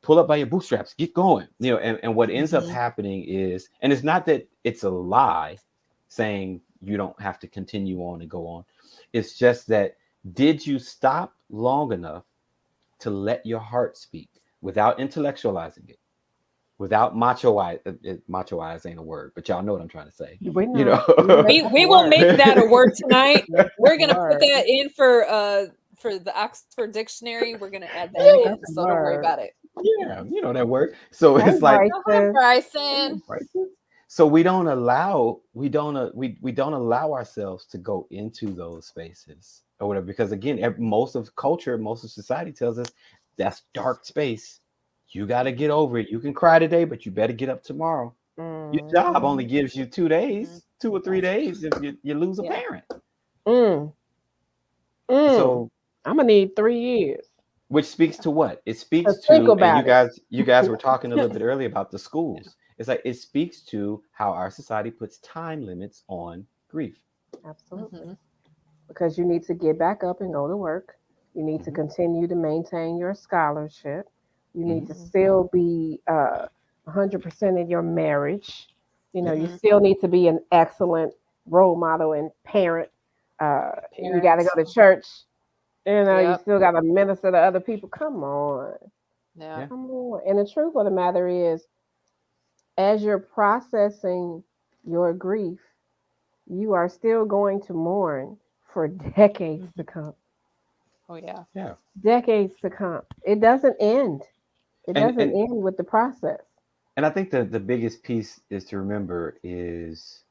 pull up by your bootstraps, get going. And what ends up happening is, and it's not that it's a lie saying you don't have to continue on and go on. It's just that, did you stop long enough to let your heart speak without intellectualizing it, without machoize ain't a word, but y'all know what I'm trying to say. We will make that a word tonight. We're gonna put that in for the Oxford Dictionary. We're gonna add that in, so don't worry about it. Yeah, you know that word. So it's like Bryson. So we don't allow ourselves to go into those spaces or whatever, because again, most of culture, most of society tells us that's dark space. You got to get over it. You can cry today, but you better get up tomorrow. Your job only Mm-hmm. gives you Mhm. 2 or 3 days if you lose a Yeah. parent. Mm. Mm. So I'm gonna need 3 years which speaks Yeah. to what? It to speaks think to, and you about it. guys you guys were talking a little bit earlier about the Yeah. schools. It's like it speaks to how our society puts time limits on grief. Absolutely. Mhm. Because you need to get back up and go to work. You need to Hmm. continue to maintain your scholarship. You need Hmm. to Mhm. still be 100% in your marriage. Yep. You Mhm. still need to be an excellent role model and parent. You got to go Parents. to church. You Yep. still got to minister to other people. Come on. Yeah. Yeah. Come on. And the truth of the matter is, as you're processing your grief, you are still going to mourn for decades to Mhm. come. Oh yeah. Yeah. Decades to come. It doesn't end. It And doesn't and end with the process. and I think the biggest piece is to remember is,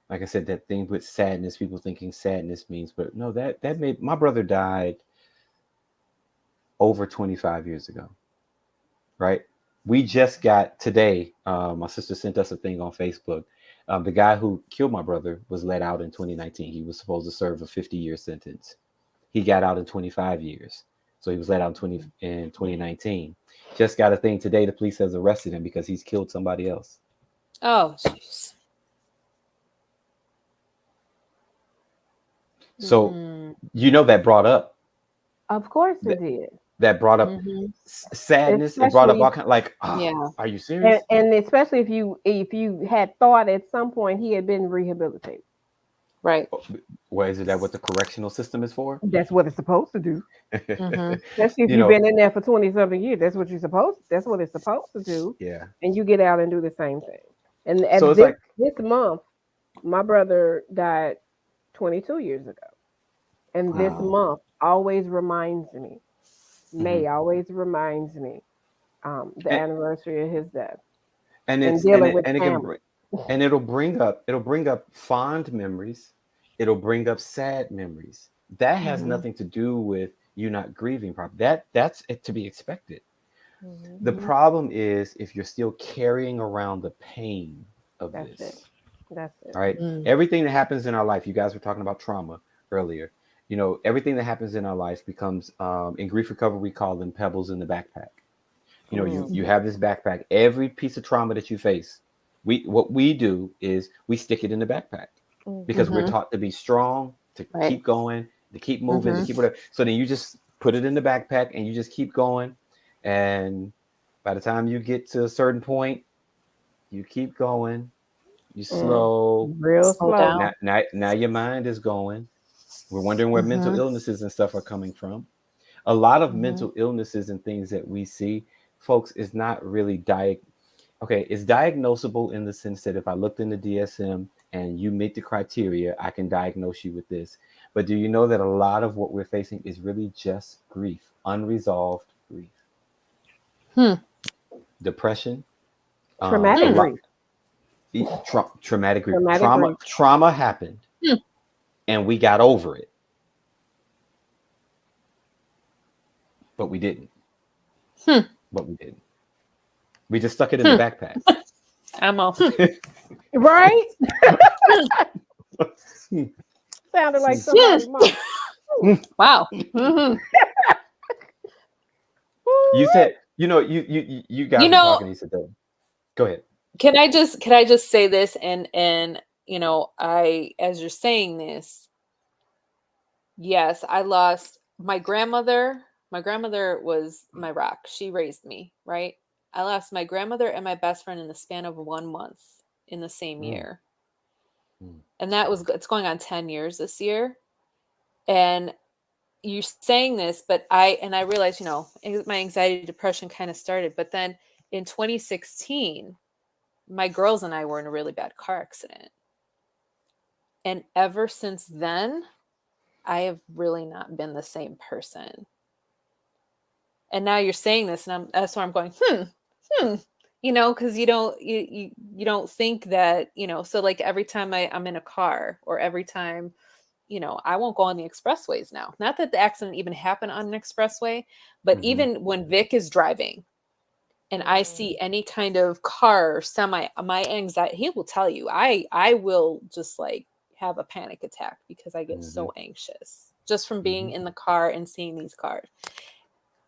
like I said, that thing with sadness, people thinking sadness means, but no, that made my brother died over 25 years ago, right? We just got today, my sister sent us a thing on Facebook. The guy who killed my brother was let out in 2019. He was supposed to serve a 50-year sentence. He got out in 25 years. So he was let out in 2019. Just got a thing today. The police has arrested him because he's killed somebody else. Oh jeez. So Mm. that brought up Of course it that, did. that brought up Mhm. sadness. It brought up Especially all kind like, oh, Yeah. are you and, serious? and especially if you had thought at some point he had been rehabilitated. Right. Well, is that what the correctional system is for? That's what it's supposed to do. Mhm. Especially if you you've know, been in there for 20 something years. That's what it's supposed to do. yeah. And you get out and do the same thing. And So at it's this like, this month, my brother died 22 years ago. And this wow. Wow. month always reminds me, Hmm. May always reminds me, the And, anniversary of his death and and it's and dealing it with and it can family. bring and it'll bring up fond memories. It'll bring up sad memories. That has Mhm. nothing to do with you not grieving properly. That's it to be expected. Mhm. The Hmm. problem is if you're still carrying around the pain of That's it. this. That's it. All right. Mm. Everything that happens in our life, you guys were talking about trauma earlier. Everything that happens in our life becomes, in grief recovery, we call them pebbles in the backpack. You Mm-hmm. have this backpack. Every piece of trauma that you face, what we do is we stick it in the backpack Mm-hmm. because we're Mhm. taught to be strong, to Right. keep going, to keep moving, to Mhm. keep whatever. So then you just put it in the backpack and you just keep going. And by the time you get to a certain point, you keep going. You Mm. slow. Real Slow slow. down. Now your mind is going. We're wondering where mental Mhm. illnesses and stuff are coming from. A lot of Mhm. mental illnesses and things that we see, folks, is not really okay, it's diagnosable in the sense that if I looked in the DSM and you meet the criteria, I can diagnose you with this. But do you know that a lot of what we're facing is really just grief, unresolved grief, Hmm. depression, a Traumatic Hmm. lot grief. traumatic grief, Traumatic trauma grief. trauma happened, Hmm. and we got over it, but we didn't. Hmm. But we didn't. We just stuck it in the Hmm. backpack. I'm all. Hmm. Right? Hmm. Sounded like Hmm. somebody's mom. Wow. Mhm. You said, you You guys were know, talking. He said, "Go ahead." can I just say this, and I, as you're saying this, yes, I lost my grandmother. My grandmother was my rock. She raised me, right? I lost my grandmother and my best friend in the span of 1 month in the same Mm, year. mm, And it's going on 10 years this year. And you're saying this, but I realized, my anxiety depression kind of started. But then in 2016, my girls and I were in a really bad car accident. And ever since then, I have really not been the same person. And now you're saying this, and that's where I'm going, hmm. because you don't think that, so like every time I'm in a car, or every time, I won't go on the expressways now. Not that the accident even happened on an expressway, but Mm-hmm. even when Vic is driving and I Mm. see any kind of car or semi, my anxiety, he will tell you, I will just like have a panic attack because I get Mm-hmm. so anxious just from being Mm-hmm. in the car and seeing these cars.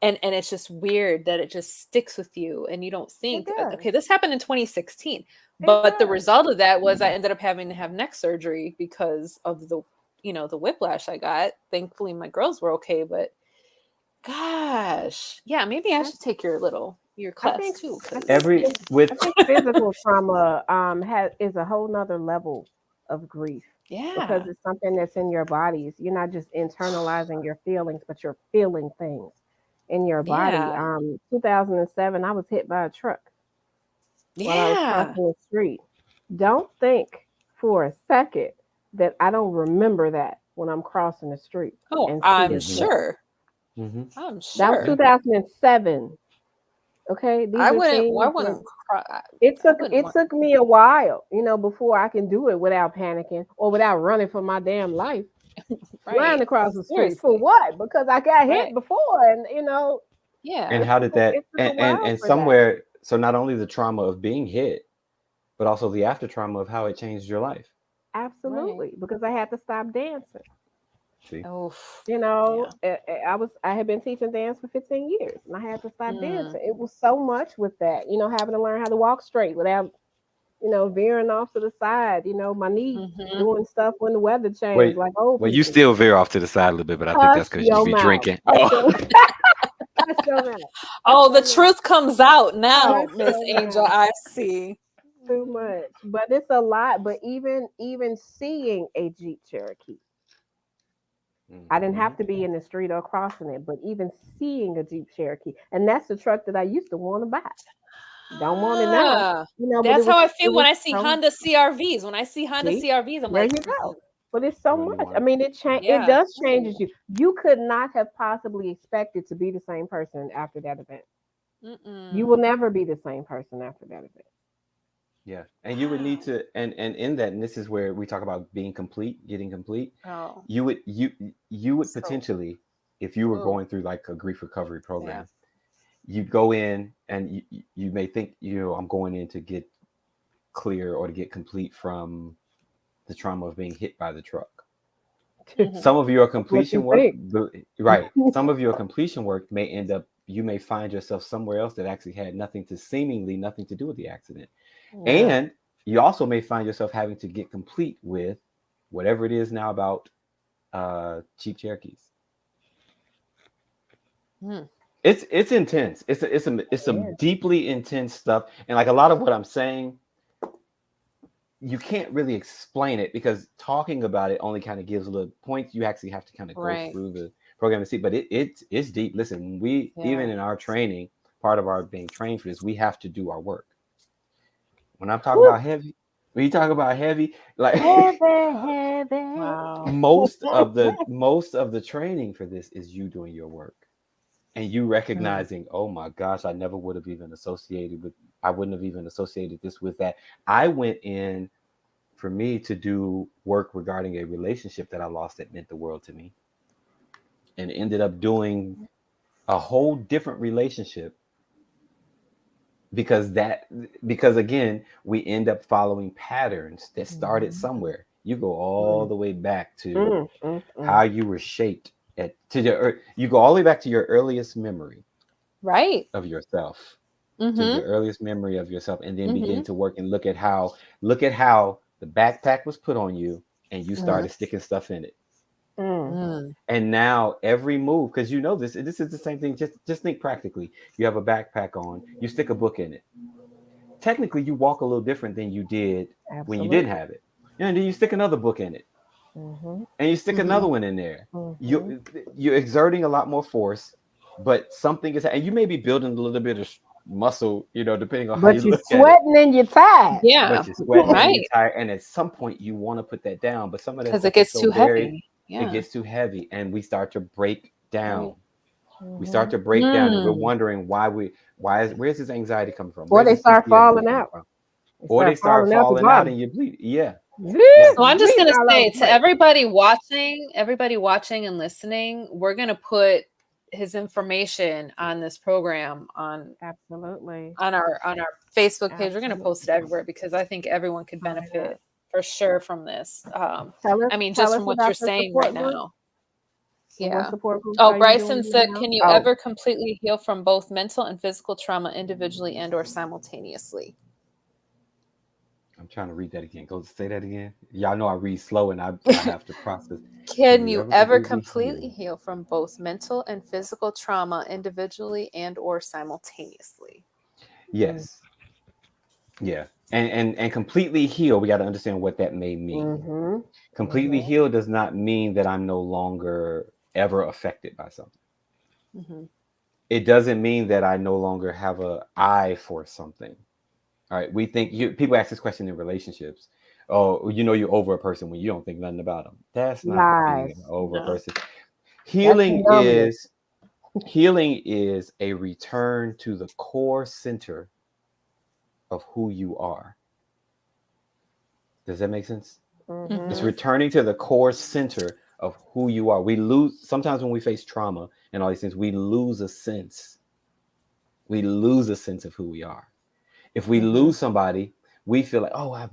And it's just weird that it just sticks with you and you don't It think, does. okay, this happened in 2016, It but the does. result of that was I ended up having to have neck surgery because of the whiplash I got. Thankfully my girls were okay, but gosh, yeah, maybe I I, should take your I class think too, I think because Every with I think physical trauma is a whole nother level of grief because yeah, it's something that's in your bodies. You're not just internalizing your feelings, but you're feeling things in your body. yeah, 2007, I was hit by a truck while I was yeah. crossing the street. Don't think for a second that I don't remember that when I'm crossing the street Oh, and see I'm a mm-hmm. truck. sure. Mm-hmm. I'm That was Yeah. sure. 2007. Okay, these are I things that wouldn't cry. it I took wouldn't it want. took me a while, before I can do it without panicking or without running for my damn life, flying Right. across the street for Seriously. what? Because I got Right. hit before, and And Yeah. how did that it took a and while for that. somewhere, so not only the trauma of being hit, but also the after trauma of how it changed your life. Right. Absolutely, because I had to stop dancing. See? Oh, yeah. I had been teaching dance for 15 years, and I had to stop Mm. dancing. It was so much with that, having to learn how to walk straight without, veering off to the side. My knee Mm-hmm. doing stuff when the weather changed, Wait, like old well, you people. still veer off to the side a little bit, but I think Hush that's because you your be mouth. drinking. Hush Oh. your, hush your mouth. Hush Oh, the your mouth. truth comes out now, Hush Miss your Angel. mouth. I see. Too much, but it's a lot. But even seeing a Jeep Cherokee, I didn't Mm-hmm. have to be in the street or crossing it, but even seeing a Jeep Cherokee, and that's the truck that I used to want to buy. Don't want it now, Ah, but that's how I it feel when was I see so. Honda CRVs. When I see Honda See, CRVs, I'm there like, you mm-mm. go. But it's so When you much. want I to, mean, it Yeah. does changes you. You could not have possibly expected to be the same person after that event. You will Mm-mm. never be the same person after that event. yeah, and you would need Wow. to, and in that, and this is where we talk about being complete, getting complete. Oh, You would so, potentially, if you were oh, going through like a grief recovery yeah. program, you go in and you may think, I'm going in to get clear or to get complete from the trauma of being hit by the truck. Mm-hmm. Some of your That's what completion you work, think. right? Some of your completion work may end up, you may find yourself somewhere else that actually had seemingly nothing to do with the accident. Yeah. And you also may find yourself having to get complete with whatever it is now about Jeep Cherokees. Mm. It's intense. It's some Yeah. deeply intense stuff. And like a lot of what I'm saying, you can't really explain it because talking about it only kind of gives a little points. You actually have to kind of go Right. through the program and see. But it's deep. Listen, we Yeah. even in our training, part of our being trained for this, we have to do our work. When I'm talking Woo. about heavy, when you talk about heavy, like Heavy, heavy. Wow. most of the training for this is you doing your work and you Mm. recognizing, oh my gosh, I wouldn't have even associated this with that. I went in for me to do work regarding a relationship that I lost that meant the world to me, and ended up doing a whole different relationship because again, we end up following patterns that started Mhm. somewhere. You go all Mm, the way back to mm, mm, how mm. you were shaped you go all the way back to your earliest memory Right. of yourself, to Mm-hmm. your earliest memory of yourself, and then begin Mm-hmm. to work and look at how the backpack was put on you and you Mm. started sticking stuff in it. Mm. Mm. And now every move, because this is the same thing. Just think practically. You have a backpack on, you stick a book in it. Technically, you walk a little different than you did when you didn't Absolutely. have it. And then you stick another book in it, Mhm. and you stick Mm-hmm. another one in there. Mhm. You're exerting a lot more force, but something is, and you may be building a little bit of muscle, depending on how you But you look at it. sweating and you're tired. Yeah. But you're sweating and you're Right. tired, and at some point you want to put that down, but some of that Because it stuff is gets so too very, heavy. it Yeah. gets too heavy, and we start to break Right. down. We start Mhm. to break down, and we're Mm. wondering where's this anxiety coming from? Or Where's they this start PTSD falling coming out. from? They Or they start start falling out the falling out bottom. and you bleed. Yeah, yeah. So I'm just Bleeding gonna all over say the to place. everybody watching and listening, we're gonna put his information on this program Absolutely. on our Facebook page. We're gonna post it Absolutely. everywhere because I think everyone could Why not? benefit for sure from this. I mean, Tell just us from what you're about the saying right support group. now. So what Yeah. support groups Oh, are you Bryson doing said, now? can you Oh, ever completely heal from both mental and physical trauma individually and or simultaneously? I'm trying to read that again. Go say that again. Y'all know I read slow and I have to process. Can Can you you ever ever completely completely heal? heal from both mental and physical trauma individually and or simultaneously? mm, Yes. Yeah. And completely heal, we got to understand what that may mean. mm-hmm. Completely Mm-hmm. heal does not mean that I'm no longer ever affected by something. Mm-hmm. It doesn't mean that I no longer have a eye for something. All right. We think people ask this question in relationships. Oh, you know you're over a person when you don't think nothing about them. That's not being Lies. over a No. person. That's Healing numbness. is healing is a return to the core center of who you are. Does that make sense? It's Mm-hmm. Mm-hmm. returning to the core center of who you are. We lose sometimes when we face trauma and all these things, we lose a sense. We lose a sense of who we are. If we Mm-hmm. lose somebody, we feel like, oh, I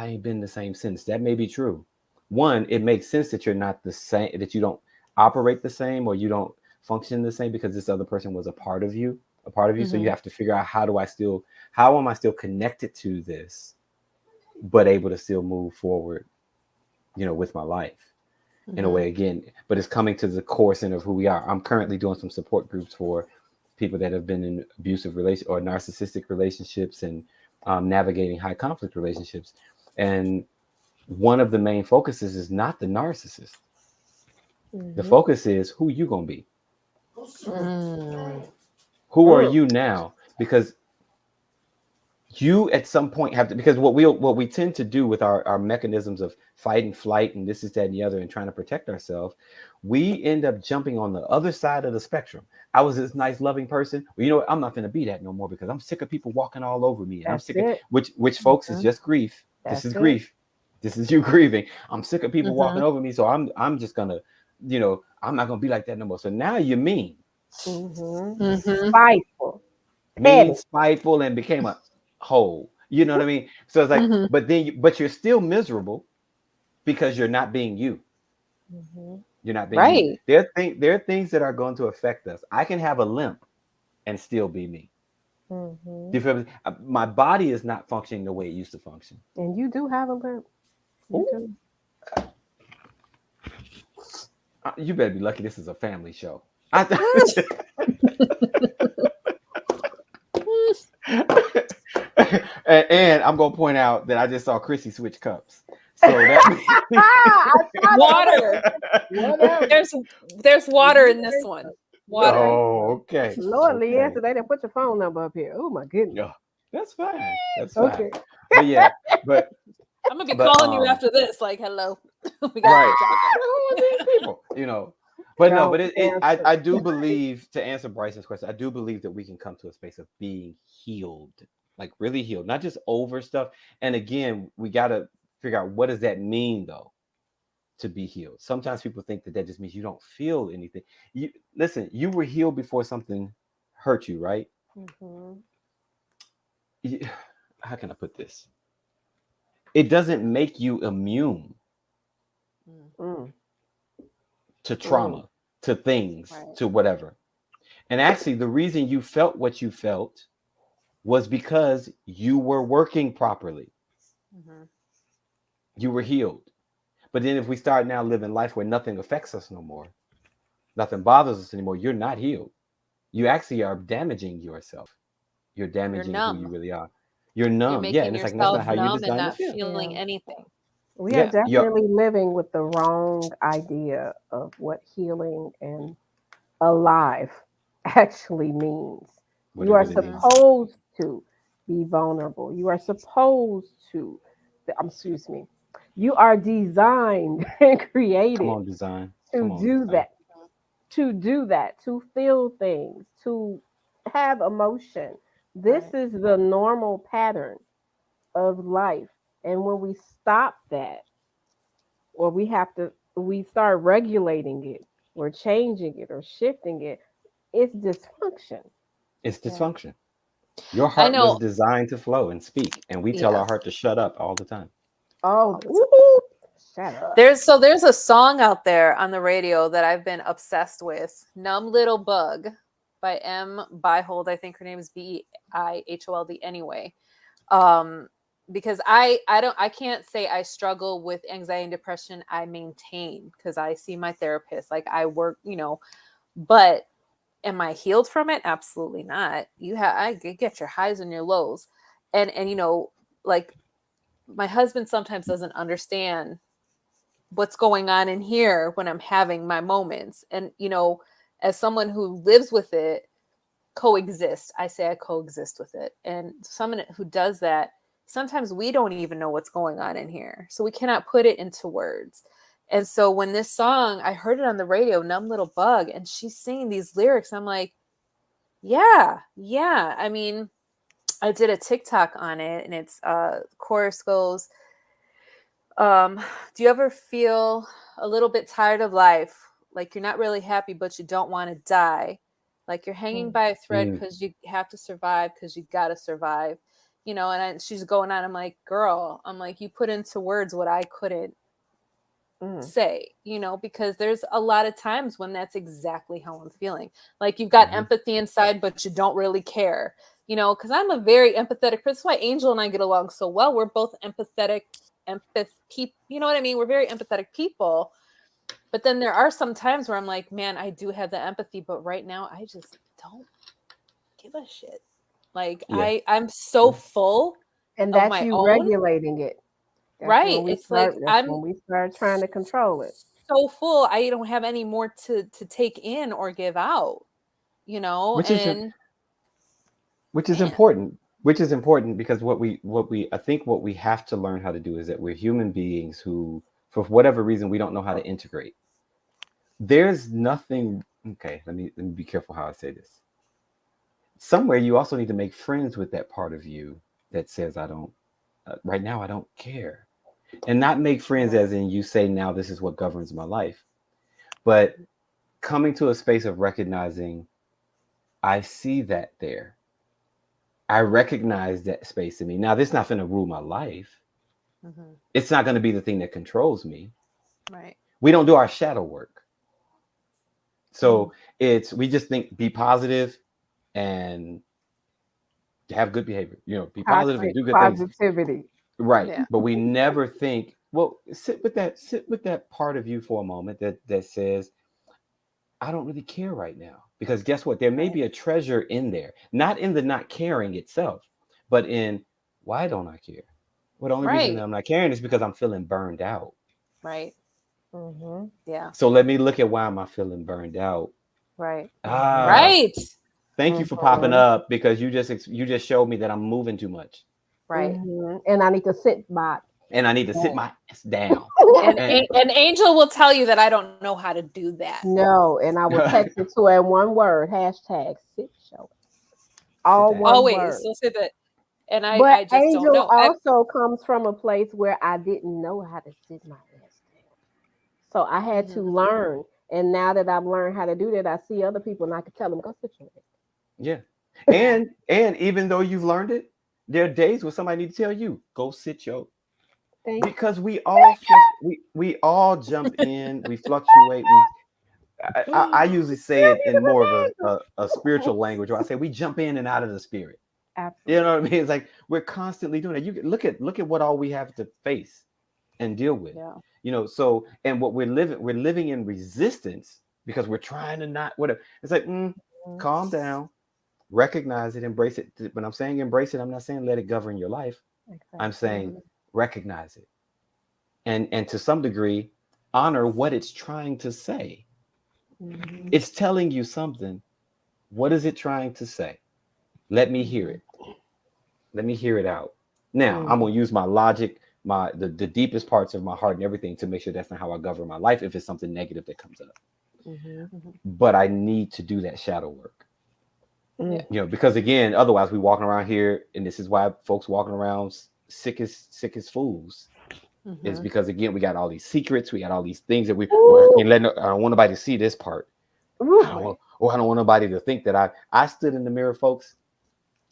ain't been the same since. That may be true. One, it makes sense that you're not the same, that you don't operate the same or you don't function the same because this other person was a part of you, a part of you. So you Mm-hmm. have to figure out how am I still connected to this, but able to still move forward, with my life in a Mm-hmm. way again, but it's coming to the core center of who we are. I'm currently doing some support groups for people that have been in abusive relation or narcissistic relationships and navigating high conflict relationships. And one of the main focuses is not the narcissist. The Mm-hmm. focus is who you gonna be. Mm. Who are Mm. you now? Because you at some point have to, because what we tend to do with our mechanisms of fight and flight and this is that and the other and trying to protect ourselves, we end up jumping on the other side of the spectrum. I was this nice loving person, well, you know what, I'm not going to be that no more because I'm sick of people walking all over me and I'm That's sick of it. which folks is Mm-hmm. just grief. This That's is it. grief. This is you grieving. I'm sick of people Mm-hmm. walking over me, so I'm just gonna, I'm not gonna be like that no more. So now you're mean, Mm-hmm. Mm-hmm. Spiteful. mean, Petty. spiteful, and became a whole. You know what I mean? So it's like, Mm-hmm. but you're still miserable because you're not being you. Mm-hmm. You're not being you. Right. There are things that are going to affect us. I can have a limp and still be me. Mm-hmm. Do you feel me? My body is not functioning the way it used to function. And you do have a limp. You Ooh, do. you better be lucky. This is a family show. I, and I'm gonna point out that I just saw Chrissy switch cups. So that I saw that. I'm Water. like, whatever. There's If water you in this say one. so. Water. Okay. oh, okay, Lord, Leanne, okay. today they put your phone number up here. Oh my goodness. Yeah, that's fine. That's fine. Okay. But yeah, but I'm gonna be but calling you after this. Like, hello. We gotta right. keep talking. Who are these people? But no, Don't but answer. I do believe, to answer Bryson's question, I do believe that we can come to a space of being healed, like really healed, not just over stuff. And again, we got to figure out, what does that mean though, to be healed? Sometimes people think that just means you don't feel anything. You listen, you were healed before something hurt you, right? Mm-hmm. How can I put this? It doesn't make you immune Mm, Mm. to Mm. trauma, to things, right. to whatever. And actually, the reason you felt what you felt was because you were working properly. Mm-hmm. You were healed. But then if we start now living life where nothing affects us no more, nothing bothers us anymore, you're not healed. You actually are damaging yourself. You're You're damaging who you numb. really are. You're You're numb. Yeah. And making it's like, that's yourself not how you're numb and designed to not feel. feeling Yeah. anything. We are Yeah. You're, definitely living with the wrong idea of what healing and alive actually means. what You it are really Mm-hmm. means. supposed to be vulnerable. You are supposed to, excuse me, you are designed and Come created on, design. to Come on, do design. that. to do that, to feel things, to have emotion. This Right. is the normal pattern of life. And when we stop that, or we start regulating it, or changing it, or shifting it, it's dysfunction. It's Yeah. dysfunction. Your I heart was know. designed to flow and speak, and we tell Yeah. our heart to shut up all the time. Oh, All the time. ooh, shut up. There's a song out there on the radio that I've been obsessed with. Numb Little Bug by M. Byhold. I think her name is Beihold anyway. Um, because I can't say I struggle with anxiety and depression. I maintain because I see my therapist. Like I work, but am I healed from it? Absolutely not. I get your highs and your lows. And like my husband sometimes doesn't understand what's going on in here when I'm having my moments. And, as someone who lives with it, coexist, I say I coexist with it. And someone who does that, sometimes we don't even know what's going on in here. So we cannot put it into words. And so when this song, I heard it on the radio, Numb Little Bug, and she's singing these lyrics, I'm like, yeah, yeah. I mean, I did a TikTok on it, and it's chorus goes, do you ever feel a little bit tired of life? Like you're not really happy, but you don't want to die. Like you're hanging Mm, by a thread Mm. because you have to survive because you got to survive. She's going on. I'm like, girl, I'm like, you put into words what I couldn't mm, say, because there's a lot of times when that's exactly how I'm feeling. Like you've got Mhm. empathy inside, but you don't really care, because I'm a very empathetic person. That's why Angel and I get along so well. We're both people, you know what I mean? We're very empathetic people. But then there are some times where I'm like, man, I do have the empathy, but right now I just don't give a shit. Like Yeah. I'm so Yeah. full and of that's my you own, regulating it. That's right? when we It's like start. That's when we start trying to control it. so full, I don't have any more to take in or give out, Which is and which is man, important. Which is important because what we I think what we have to learn how to do is that we're human beings who, for whatever reason, we don't know how to integrate. There's nothing. Okay, let me be careful how I say this. Somewhere you also need to make friends with that part of you that says I don't right now I don't care, and not make friends as in you say now this is what governs my life, but coming to a space of recognizing I see that there. I recognize that space in me. Now, this is not going to rule my life. mhm, It's not going to be the thing that controls me. right, We don't do our shadow work. Mm. So we just think be positive and have good behavior, be positive and Toxic do good things. positivity. Right. yeah, But we never think, well, sit with that part of you for a moment that says, I don't really care right now. Because guess what? There may right, be a treasure in there, not in the not caring itself, but in why don't I care? Well, the only reason that right, I'm not caring is because I'm feeling burned out. right, Mm-hmm. yeah, So let me look at why am I feeling burned out. right, Mm-hmm. Ah, right, thank you for popping Mm-hmm. up because you just showed me that I'm moving too much right. Mm-hmm. And I need to sit back. and I need to sit That. my ass down. And And and Angel will tell you that I don't know how to do that. No, and I will text it to her in one word. Hashtag sit show. sit All down. one Always, word. she'll say that, and I But I just don't Angel know. also comes from a place where I didn't know how to sit my ass down. So I had to Mhm. learn. And now that I've learned how to do that, I see other people and I can tell them, go sit your Yeah. And even though you've learned it, there are days where somebody need to tell you, go sit your Thank because we all jump in, we fluctuate. I usually say it in more of a spiritual language where I say we jump in and out of the spirit. You know Absolutely. what I mean? It's like we're constantly doing that. You can look at what all we have to face and deal with. Yeah. So and what we're living in resistance because we're trying to not whatever. It's like Mhm. calm down, recognize it, embrace it. When I'm saying embrace it, I'm not saying let it govern your life. I'm saying Exactly. recognize it and to some degree honor what it's trying to say. Mhm. It's telling you something. What is it trying to say? Let me hear Mhm. it. Let me hear it out. Now I'm Mhm. gonna use my logic, the deepest parts of my heart and everything to make sure that's not how I govern my life if it's something negative that comes up. but I need to do that shadow work. Yeah. Because again, otherwise we walking around here, and this is why folks walking around sick as fools. Is because again we got all these secrets, we got all these things that I don't want nobody to see this part. I don't want nobody to think that I stood in the mirror, folks,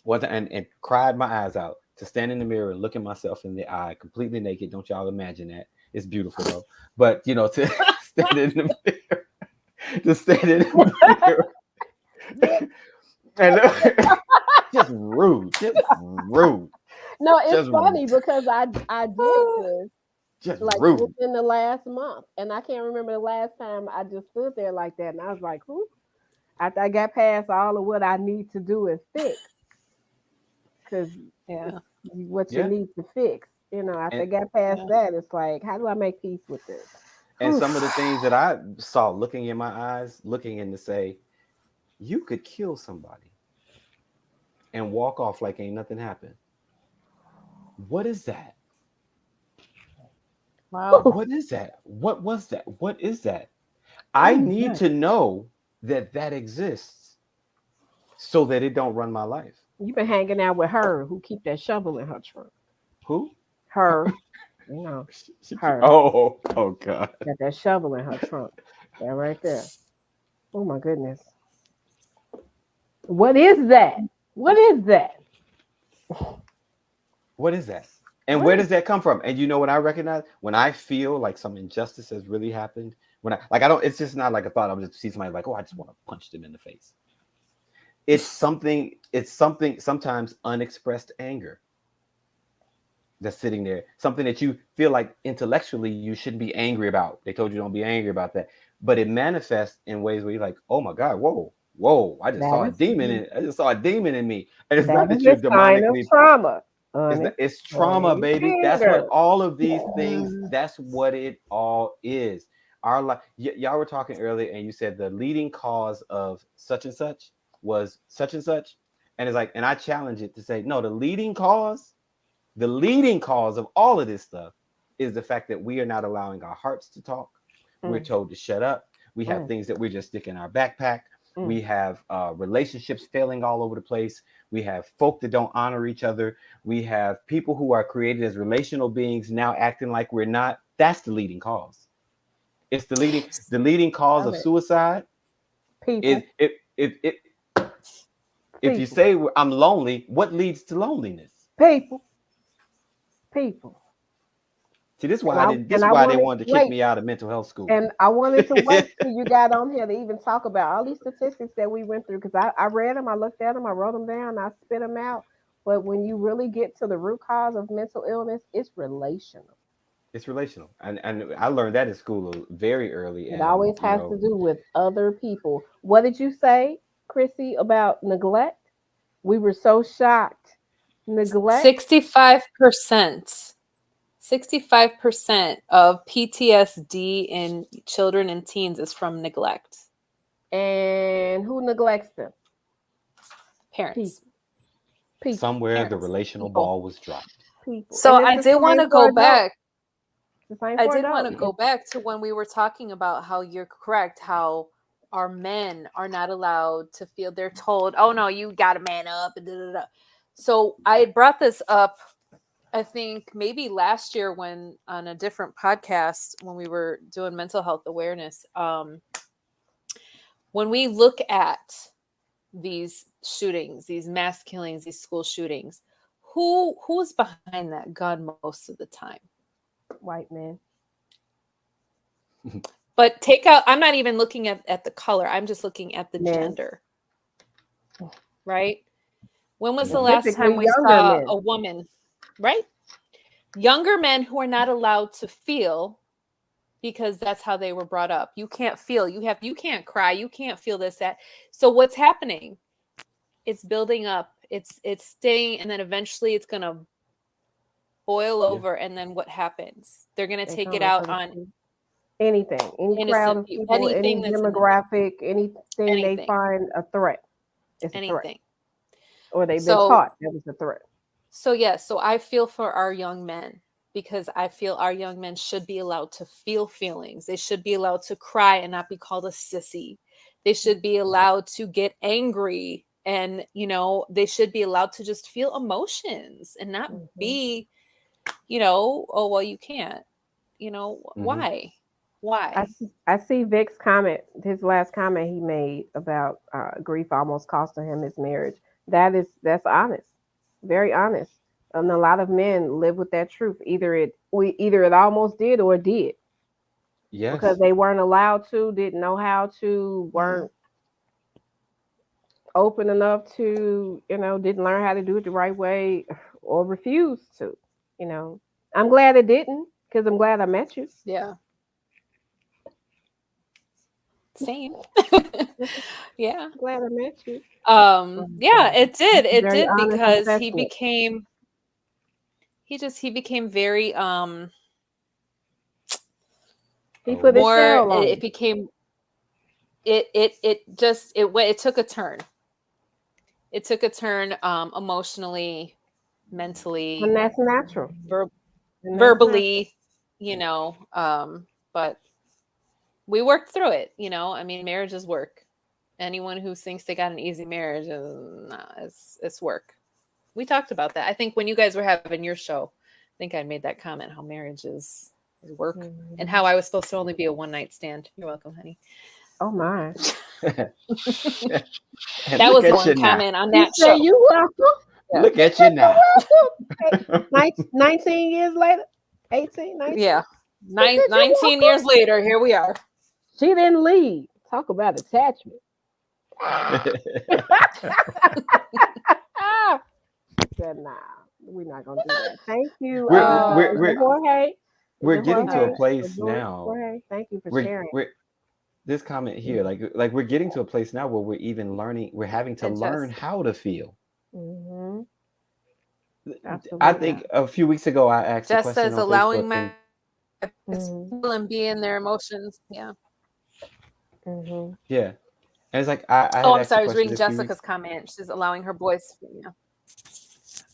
and cried my eyes out to stand in the mirror and look at myself in the eye, completely naked. Don't y'all imagine that? It's beautiful though. But to stand in the mirror, to stand in the mirror, and just rude. No, it's Just funny because I did this just like rude. within the last month, and I can't remember the last time I just stood there like that, and I was like, "Who?" After I got past all of what I need to do and fix, because Yeah. what you Yeah. need to fix, after I And got past that, it's like, how do I make peace with this? and some of the things that I saw looking in my eyes, looking in to say, you could kill somebody and walk off like ain't nothing happened. What is that? Wow. What is that? What was that? What is that? I need to know that exists so that it don't run my life. You've been hanging out with her who keep that shovel in her trunk. Who? Her, her Oh God. got that shovel in her trunk. That right there. Oh my goodness. What is that? What is that? What is that? And What where is does that come from? And you know what I recognize? When I feel like some injustice has really happened, I don't, it's just not like a thought. I'm just see somebody like, oh, I just want to punch them in the face. It's something sometimes unexpressed anger that's sitting there. Something that you feel like intellectually you shouldn't be angry about. They told you don't be angry about that. But it manifests in ways where you're like, oh my God, whoa, I just saw a demon in me. And it's not that that is you're a sign of demonically. trauma. It's trauma, baby. That's what Anger. all of these things, that's what it all is. Our life, y'all were talking earlier, and you said the leading cause of such and such was such and such. And it's like, and I challenge it to say, no, the leading cause of all of this stuff is the fact that we are not allowing our hearts to talk. We're told to shut up. We have things that we're just sticking in our backpack. We have relationships failing all over the place. We have folk that don't honor each other. We have people who are created as relational beings now acting like we're not. That's the leading cause. It's the leading cause of suicide. People. If you say I'm lonely, what leads to loneliness? People. See, this is why they wanted to kick me out of mental health school. And I wanted to wait till you got on here to even talk about all these statistics that we went through, because I read them, I looked at them, I wrote them down, I spit them out. But when you really get to the root cause of mental illness, it's relational. It's relational, and I learned that in school very early. It always has to do with other people. What did you say, Chrissy, about neglect? We were so shocked. Neglect. 65%. 65% of PTSD in children and teens is from neglect. And who neglects them? Parents. People. Somewhere Parents. the relational ball was dropped. People. So I did want to go back. I did want to go back to when we were talking about how you're correct, how our men are not allowed to feel, they're told, oh no, you got to man up. So I brought this up, I think maybe last year when on a different podcast, when we were doing mental health awareness, when we look at these shootings, these mass killings, these school shootings, who's behind that gun most of the time? White men. But take out, I'm not even looking at the color. I'm just looking at the gender. Right? When was the last time we saw a woman? Right? Younger men who are not allowed to feel because that's how they were brought up. You can't feel. You can't cry. You can't feel this, that. So what's happening? It's building up. It's staying, and then eventually it's gonna boil over. And then what happens? They're gonna take it out on anything, any crowd of people, any demographic, anything they find a threat. It's a threat. Or they've been taught that was a threat. So yes, so I feel for our young men because I feel our young men should be allowed to feel feelings. They should be allowed to cry and not be called a sissy. They should be allowed to get angry, and they should be allowed to just feel emotions and not be, oh well, you can't. Hmm. Why? I Why? see, I see Vic's comment, his last comment he made about grief almost costing him his marriage. That's honest, very honest. And a lot of men live with that truth. Either it almost did or it did because Yes. they weren't allowed to, didn't know how to, Mm. weren't open enough to, didn't learn how to do it the right way, or refused to. You know, I'm glad it didn't because I'm glad I met you. Yeah. Same. Yeah. Glad I met you. Yeah, it did. That's a It very did honest because assessment. he became very He Oh, put his more shell it on. became it took a turn. It took a turn emotionally, And mentally, that's natural. ver- And that's natural. verbally, but we worked through it. I mean, marriage is work. Anyone who thinks they got an easy marriage is nah, it's work. We talked about that. I think when you guys were having your show, I think I made that comment how marriage is work, and Mhm. how I was supposed to only be a one night stand. You're welcome, honey. Oh my. and That look was at one you now. comment on You that say show. you welcome. Yeah. Look You at you say you now. welcome. Hey, 19 years later, 18, 19. Yeah. She said you 19 welcome. years later, here we are. She didn't leave. Talk about attachment. She said, nah, we're not gonna do that. Thank you, we're Oh, we're is it we're that's Jorge? Is we're it getting to a Jorge? okay. Or place George? now. Jorge? Thank you for We're sharing. we're this comment here, Mm-hmm. like we're getting to a place now where we're even learning. We're having to And learn just how to feel. Mm-hmm. I Absolutely. think a few weeks ago I asked a Jess question says on Facebook, allowing my and boys Mm-hmm. to feel and be in their emotions. Yeah. Mm-hmm. yeah, and it's like I Oh, had I'm asked a sorry. I was question reading a few weeks. Jessica's comment. She's allowing her boys. Yeah.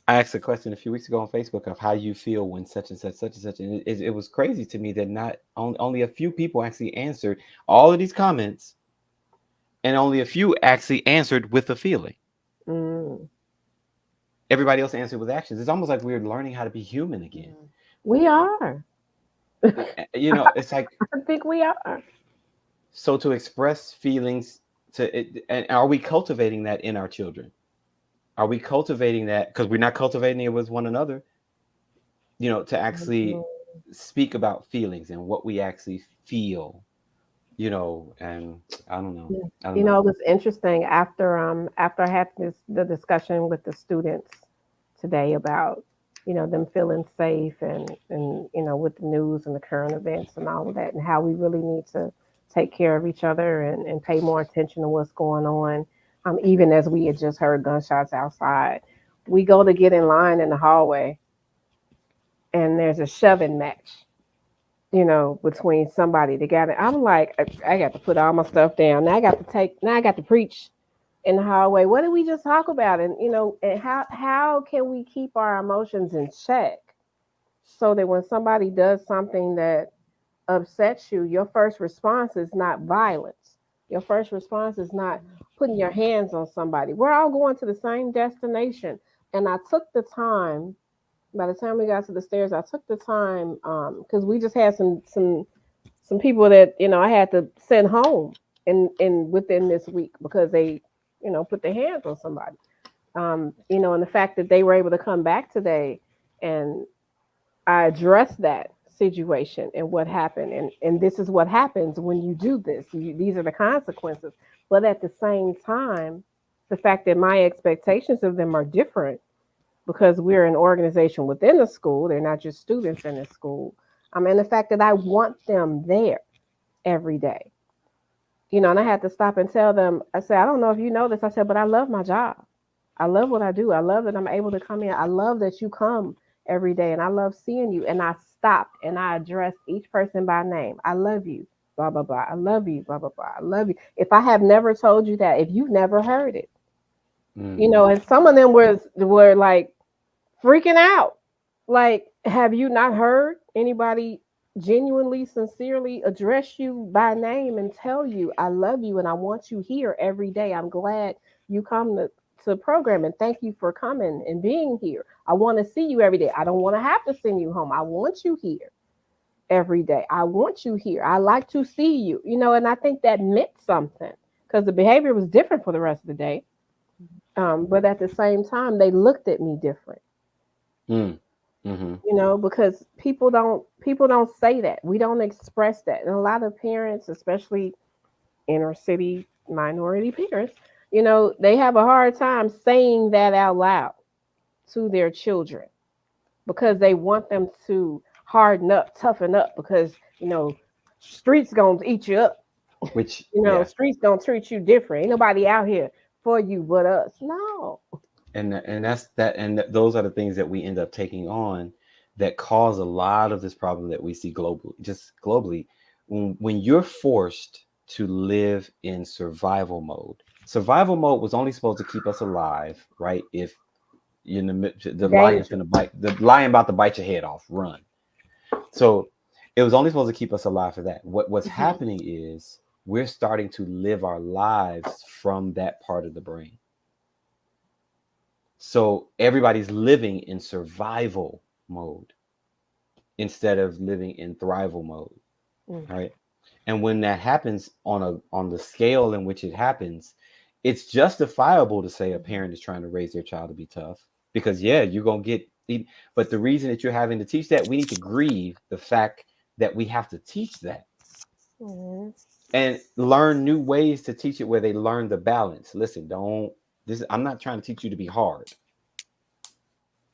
I asked a question a few weeks ago on Facebook of how you feel when such and such, and it was crazy to me that not only a few people actually answered all of these comments, and only a few actually answered with a feeling. Mm. Everybody else answered with actions. It's almost like we're learning how to be human again. Mm. We are. It's like, I think we are. so to express feelings to it, and are we cultivating that in our children? Are we cultivating that because we're not cultivating it with one another? To actually Mhm. speak about feelings and what we actually feel. And I don't know. Yeah. I don't You know, know. it was interesting after I had the discussion with the students today about, them feeling safe and with the news and the current events and all of that, and how we really need to take care of each other and pay more attention to what's going on. Even as we had just heard gunshots outside, we go to get in line in the hallway and there's a shoving match, between somebody together. I'm like, I got to put all my stuff down. Now I got to preach in the hallway. What did we just talk about? And how can we keep our emotions in check so that when somebody does something that upsets you, your first response is not violence. Your first response is not putting your hands on somebody. We're all going to the same destination. And I took the time, by the time we got to the stairs, I took the time because we just had some people that I had to send home in within this week because they put their hands on somebody. And the fact that they were able to come back today and I addressed that situation and what happened, and this is what happens when you do this. These are the consequences. But at the same time, the fact that my expectations of them are different because we're an organization within the school. They're not just students in the school. And the fact that I want them there every day. And I had to stop and tell them, I said, I don't know if you know this. I said, but I love my job. I love what I do. I love that I'm able to come in. I love that you come every day and I love seeing you. And I stopped and I addressed each person by name. I love you, blah, blah, blah. I love you, blah, blah, blah. I love you. If I have never told you that, if you've never heard it, Mm. and some of them were like freaking out. Like, Have you not heard anybody genuinely, sincerely address you by name and tell you, I love you and I want you here every day? I'm glad you come to program and thank you for coming and being here. I want to see you every day. I don't want to have to send you home. I want you here every day. I want you here. I like to see you, and I think that meant something because the behavior was different for the rest of the day. But at the same time, they looked at me different. Mm. Mm-hmm. Because people don't say that. We don't express that. And a lot of parents, especially inner city minority parents, they have a hard time saying that out loud to their children because they want them to harden up, toughen up because, streets going to eat you up. Which, yeah. Streets going to treat you different. Ain't nobody out here for you but us. No. And that's that, and those are the things that we end up taking on that cause a lot of this problem that we see globally, just globally. When you're forced to live in survival mode was only supposed to keep us alive, right? If you're in the lion's gonna bite, the lion about to bite your head off, run. So it was only supposed to keep us alive for that. What's happening is we're starting to live our lives from that part of the brain. So everybody's living in survival mode instead of living in thrival mode, right? And when that happens on the scale in which it happens, it's justifiable to say a parent is trying to raise their child to be tough because, yeah, you're going to get, but the reason that you're having to teach that, we need to grieve the fact that we have to teach that and learn new ways to teach it where they learn the balance. Listen, I'm not trying to teach you to be hard.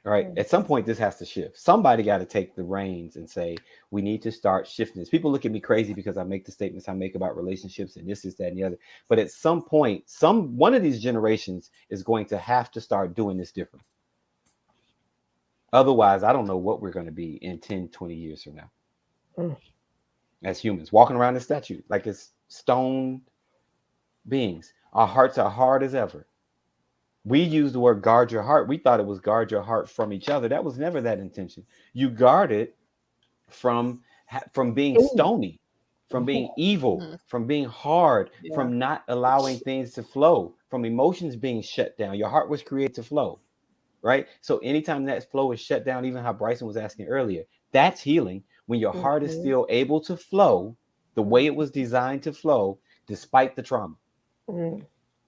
All right. At some point, this has to shift. Somebody got to take the reins and say, we need to start shifting this. People look at me crazy because I make the statements I make about relationships and this, that, and the other. But at some point, one of these generations is going to have to start doing this different. Otherwise, I don't know what we're going to be in 10, 20 years from now. As humans, walking around in statue like it's stone beings. Our hearts are hard as ever. We use the word guard your heart. We thought it was guard your heart from each other. That was never that intention. You guard it from being stony, from being evil, from being hard, from not allowing things to flow, from emotions being shut down. Your heart was created to flow, right? So anytime that flow is shut down, even how Bryson was asking earlier, that's healing. When your heart is still able to flow the way it was designed to flow, despite the trauma.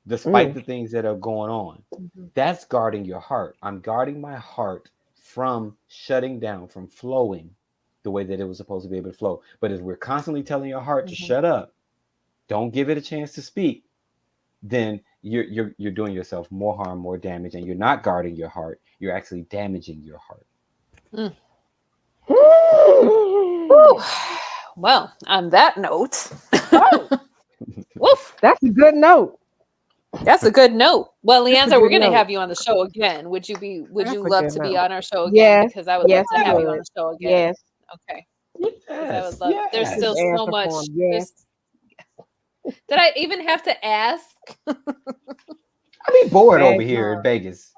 Despite the things that are going on, that's guarding your heart. I'm guarding my heart from shutting down, from flowing the way that it was supposed to be able to flow. But if we're constantly telling your heart to shut up, don't give it a chance to speak, then you're doing yourself more harm, more damage, and you're not guarding your heart. You're actually damaging your heart. Well, on that note, woof, that's a good note. That's a good note. Well, Leandra, we're going to have you on the show again. Would you love to be on our show again? Yes, because I would love to have you on the show again. Yes. Okay. Yes, I would love. There's still so much. Yes. Did I even have to ask? I be bored over here in Vegas.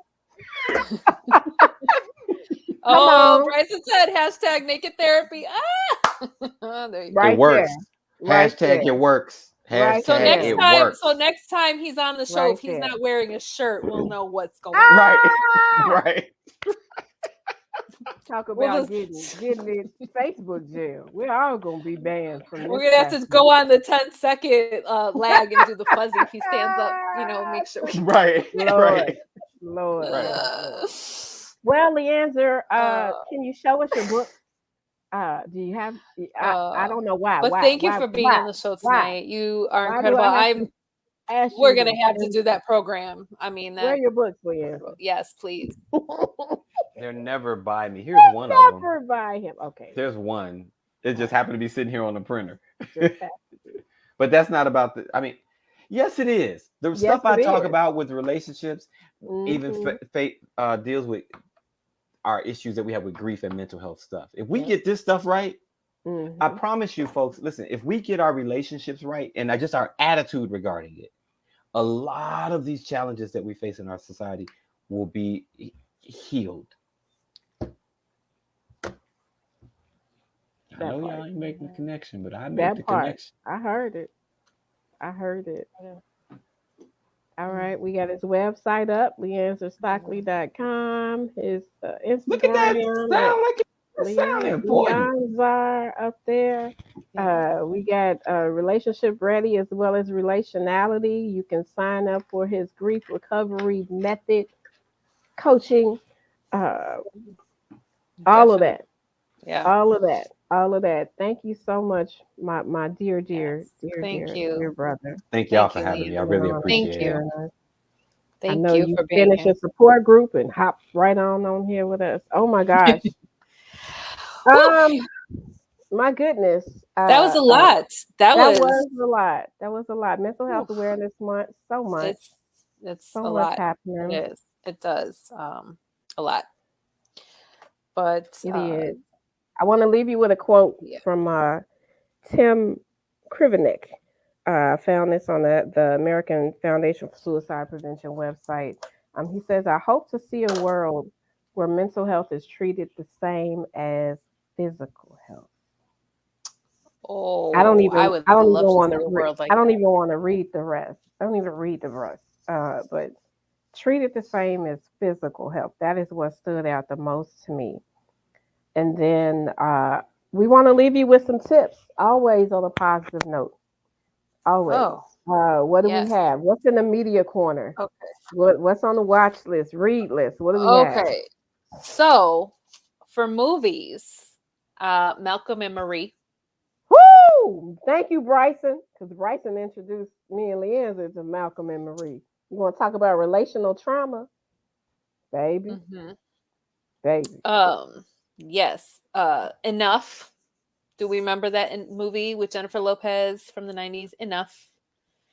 Oh, Bryson said hashtag naked therapy. There you go. It works. Hashtag it works. Hashtag so next time he's on the show, if he's not wearing a shirt, we'll know what's going on. Right. Talk about getting in Facebook jail. We're all gonna be banned from this. We're gonna have to go on the 10-second lag and do the fuzzy if he stands up. Make sure. Lord. Well, Leandra, can you show us your book? Do you have? I don't know why. But thank you for being on the show tonight. You are incredible. We're gonna have to do that program. I mean, where are your books, Leandra? Yes, please. They're never by me. Here's one of them. Never by him. Okay. There's one. It just happened to be sitting here on the printer. But that's not about yes, it is. The stuff I talk about with relationships, even deals with our issues that we have with grief and mental health stuff. If we get this stuff right, I promise you, folks, listen, if we get our relationships right and just our attitude regarding it, a lot of these challenges that we face in our society will be healed. I That know part. y'all ain't making the connection, but I make the That part. connection. I heard it. I heard it. Yeah. All Mm. right, we got his website up, leanzerstockley.com, his Look at that Instagram at sound like it sound important. Leon Czar up there. Yeah. We got Relationship Ready as well as Relationality. You can sign up for his grief recovery method coaching, uh, all of Definitely. that, Yeah. all of that, all of that. Thank you so much, my dear, dear, Yes. dear, Thank dear, you. dear brother. Thank y'all Thank for you, having me. I Leanne. Being really on us, Thank appreciate it. you. sharing us. I Thank know you you for being finished here. a support group and hopped right on here with us. Oh my gosh. Whew, Um, my goodness. that was a lot. That That was was a lot. That was a lot. Mental whew, Health Awareness Month. So much. it's it's So a much lot. It happening. is. It does. A lot. But It is. I want to leave you with a quote yeah. from Tim Krivenik. I found this on the American Foundation for Suicide Prevention website. He says, I hope to see a world where mental health is treated the same as physical health. Oh, I would I don't love even to want see to a read. world like I don't that. even want to read the rest. I don't even read the rest. But treat it the same as physical health. That is what stood out the most to me. And then we want to leave you with some tips, always on a positive note. Always. Oh, What do we yes. have? What's in the media corner? Okay. What's on the watch list, read list? What do we have? Okay. So for movies, Malcolm and Marie. Woo! Thank you, Bryson, because Bryson introduced me and Leanza to Malcolm and Marie. You want to talk about relational trauma, baby, Hmm. baby. Yes. Enough. Do we remember that movie with Jennifer Lopez from the 90s? Enough.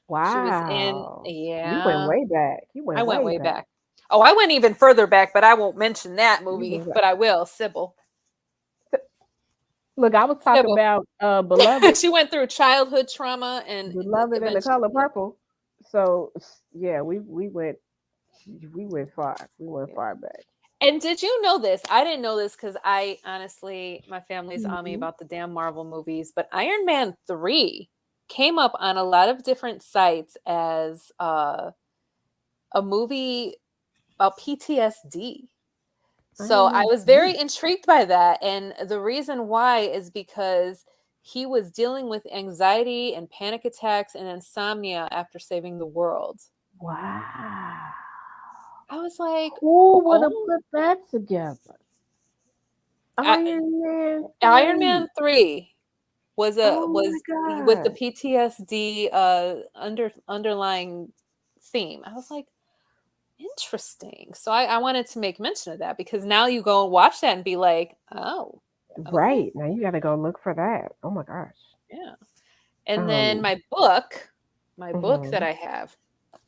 She was in, Wow. You went yeah, way back. You I went went way way back. back. Oh, I went even further back, but I won't mention that You movie, went back. but I will. Sybil. Look, I was talking Sybil. about Beloved, She went through childhood trauma and Beloved in the eventually, color yeah, purple. So yeah, we went far. We went yeah. far back. And did you know this? I didn't know this because I honestly, my family's on me Mhm. about the damn Marvel movies, but Iron Man 3 came up on a lot of different sites as a movie about PTSD. So Iron I Man was 3. very intrigued by that. And the reason why is because he was dealing with anxiety and panic attacks and insomnia after saving the world. Wow. I was like, Who would have oh, put that together? I, Iron Man Iron 3. Man 3 Oh my was with the gosh. PTSD underlying theme. I was like, interesting. So I wanted to make mention of that because now you go and watch that and be like, oh, okay, Right. Now you gotta go look for that. Oh my gosh. yeah. And then Um my book that mhm, I have,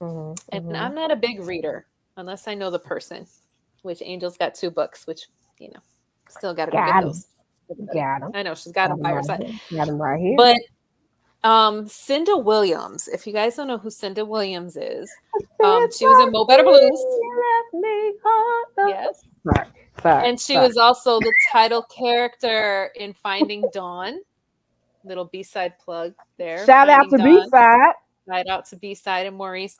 mhm, and mhm. I'm not a big reader unless I know the person, which Angel's got 2 books, which, you know, still got to go get Got him. those. Everybody. Got him. I know she's got Got them by him her right side. here. Got him right here. But Cinda Williams, if you guys don't know who Cinda Williams is, Said she was in Mo Better something Blues. left me hard. Yes. Sorry. Sorry. And she Sorry. was also the title character in Finding Dawn. Little B-side plug there. Shout out Finding to B Dawn. side. Shout out to B-side and Maurice.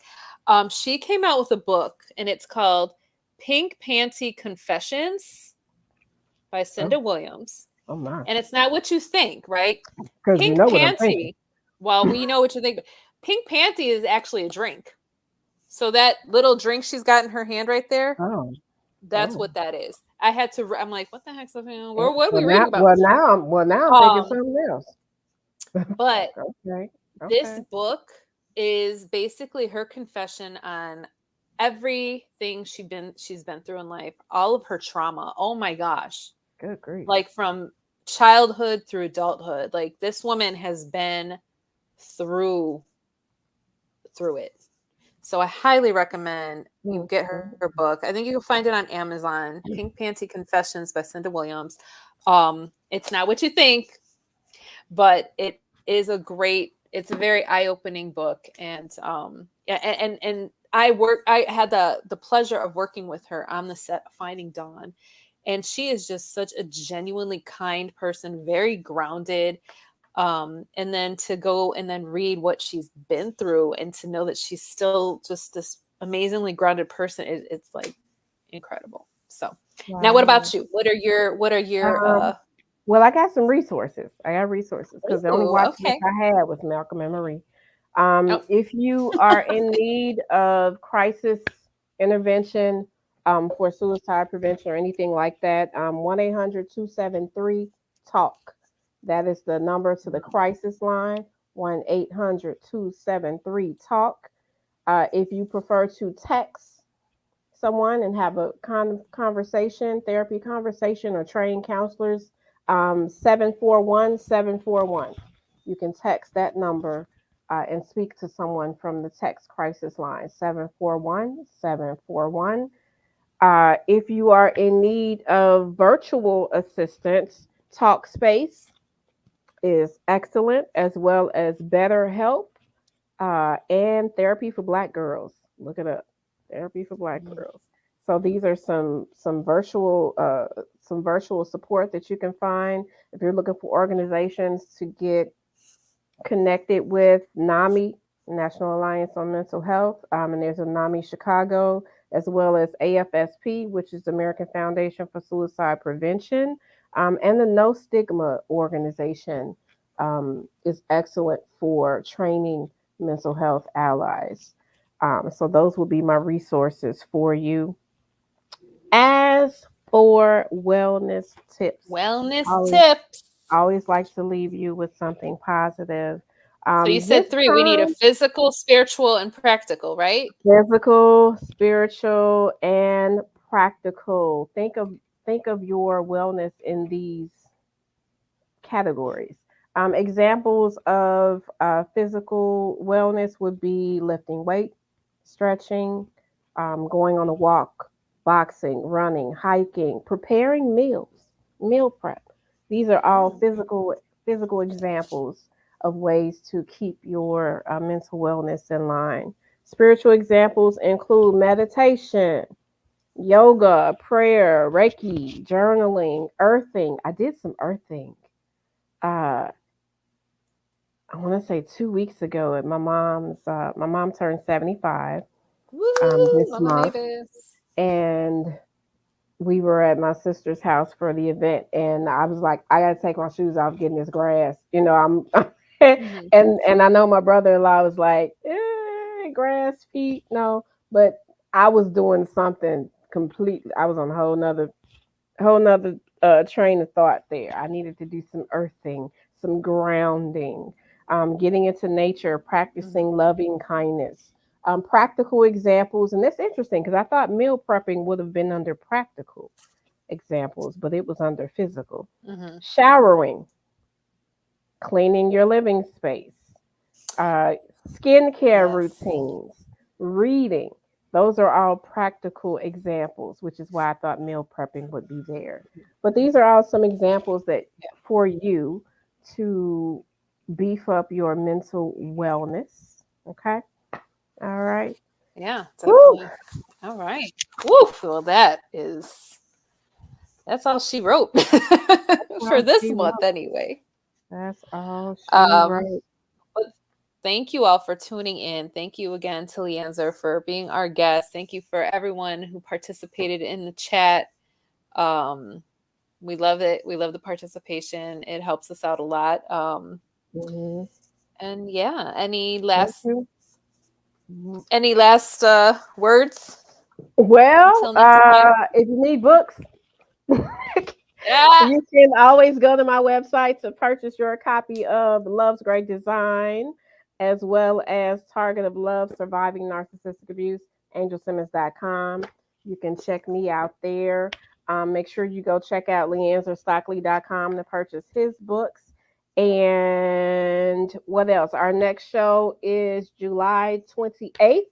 She came out with a book, and it's called Pink Panty Confessions by Oh, Cinda Williams. oh my. And it's not what you think, right? Because you Pink know what I'm thinking. Panty, well, we know what you think. Pink Panty is actually a drink. So that little drink she's got in her hand right there, Oh, that's oh. what that is. I'm like, what the heck's the Eh, what are we reading about? well now I'm thinking Um, something else. but Okay. this Okay. book is basically her confession on everything she's been through in life, all of her trauma. Oh my gosh. Good grief. Like from childhood through adulthood. Like this woman has been through it. So I highly recommend you get her Mhm. book. I think you can find it on Amazon. Pink Panty Confessions by Cinda Williams. It's not what you think, but it's a very eye-opening book. And yeah, and I had the pleasure of working with her on the set of Finding Dawn. And she is just such a genuinely kind person, very grounded. And then to go and then read what she's been through and to know that she's still just this amazingly grounded person, it's like incredible. So now what Wow. about you? What are your Um, well, I got some resources. I got resources because the only ooh, watch list okay. I had was Malcolm and Marie. Oh, If you are in need of crisis intervention for suicide prevention or anything like that, 1-800-273-TALK. That is the number to the crisis line, 1-800-273-TALK. If you prefer to text someone and have a conversation, therapy conversation, or train counselors, 741-741. You can text that number and speak to someone from the text crisis line, 741-741. If you are in need of virtual assistance, Talkspace is excellent, as well as BetterHelp and Therapy for Black Girls. Look it up, Therapy for Black mhm. Girls. So these are some virtual support that you can find if you're looking for organizations to get connected with. NAMI, National Alliance on Mental Health, and there's a NAMI Chicago, as well as AFSP, which is the American Foundation for Suicide Prevention, and the No Stigma organization is excellent for training mental health allies. So those will be my resources for you. As for wellness tips, Wellness always tips. always like to leave you with something positive. So you This said three. We need a time, physical, spiritual, and practical, right? physical, spiritual, and practical. Think of your wellness in these categories. Examples of physical wellness would be lifting weight, stretching, going on a walk, boxing, running, hiking, preparing meals, meal prep. These are all Mm, physical examples of ways to keep your mental wellness in line. Spiritual examples include meditation, yoga, prayer, Reiki, journaling, earthing. I did some earthing. Uh, I want to say 2 weeks ago at my mom turned 75 woo, this Mama month, Mavis. and we were at my sister's house for the event, and I was like, I gotta take my shoes off, getting this grass. I'm Mhm. and I know my brother-in-law was like, grass feet, no, but I was doing something completely. I was on a whole nother train of thought there. I needed to do some earthing, some grounding, getting into nature, Mhm. practicing loving kindness. Practical examples, and that's interesting because I thought meal prepping would have been under practical examples, but it was under physical. Mhm. Showering, cleaning your living space, uh, skincare Yes. routines, reading. Those are all practical examples, which is why I thought meal prepping would be there. But these are all some examples that Yeah. for you to beef up your mental wellness. Okay. All right. Yeah, Woo. definitely. All right. Woo. Well, that's all she wrote for All this she month, wrote. anyway. That's all she Um, wrote. but thank you all for tuning in. Thank you again to Leanzer for being our guest. Thank you for everyone who participated in the chat. Um, we love it. We love the participation. It helps us out a lot. Hmm. And yeah, Thank you. any last words Well, until next time? if you need books, Yeah. you can always go to my website to purchase your copy of Love's Great Design, as well as Target of Love Surviving Narcissistic Abuse, angelsimmons.com. You can check me out there. Make sure you go check out leanzerstockley.com to purchase his books. And what else? Our next show is July 28th.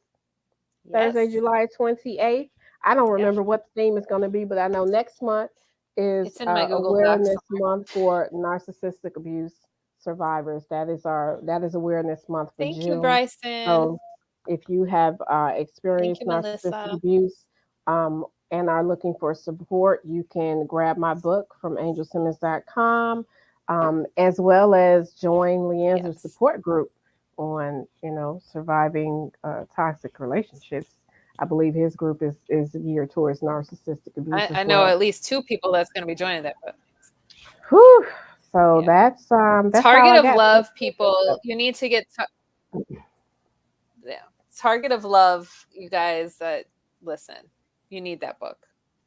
Thursday, Yes. July 28th. I don't Yep. remember what the theme is going to be, but I know next month is It's in my Google Docs Awareness somewhere. Month for narcissistic abuse survivors. That is Awareness Month for Thank you, June. Bryson. So if you have Thank you, experienced narcissistic Melissa. abuse, um, and are looking for support, you can grab my book from angelsimmons.com, as well as join Leanne's Yes. support group on, surviving toxic relationships. I believe his group is geared towards narcissistic abuse I as know well. at least two people that's going to be joining that. But Whew. So yeah. that's all Target I of got. love, people. You need to get yeah. Target of love, you guys that listen. You need that book.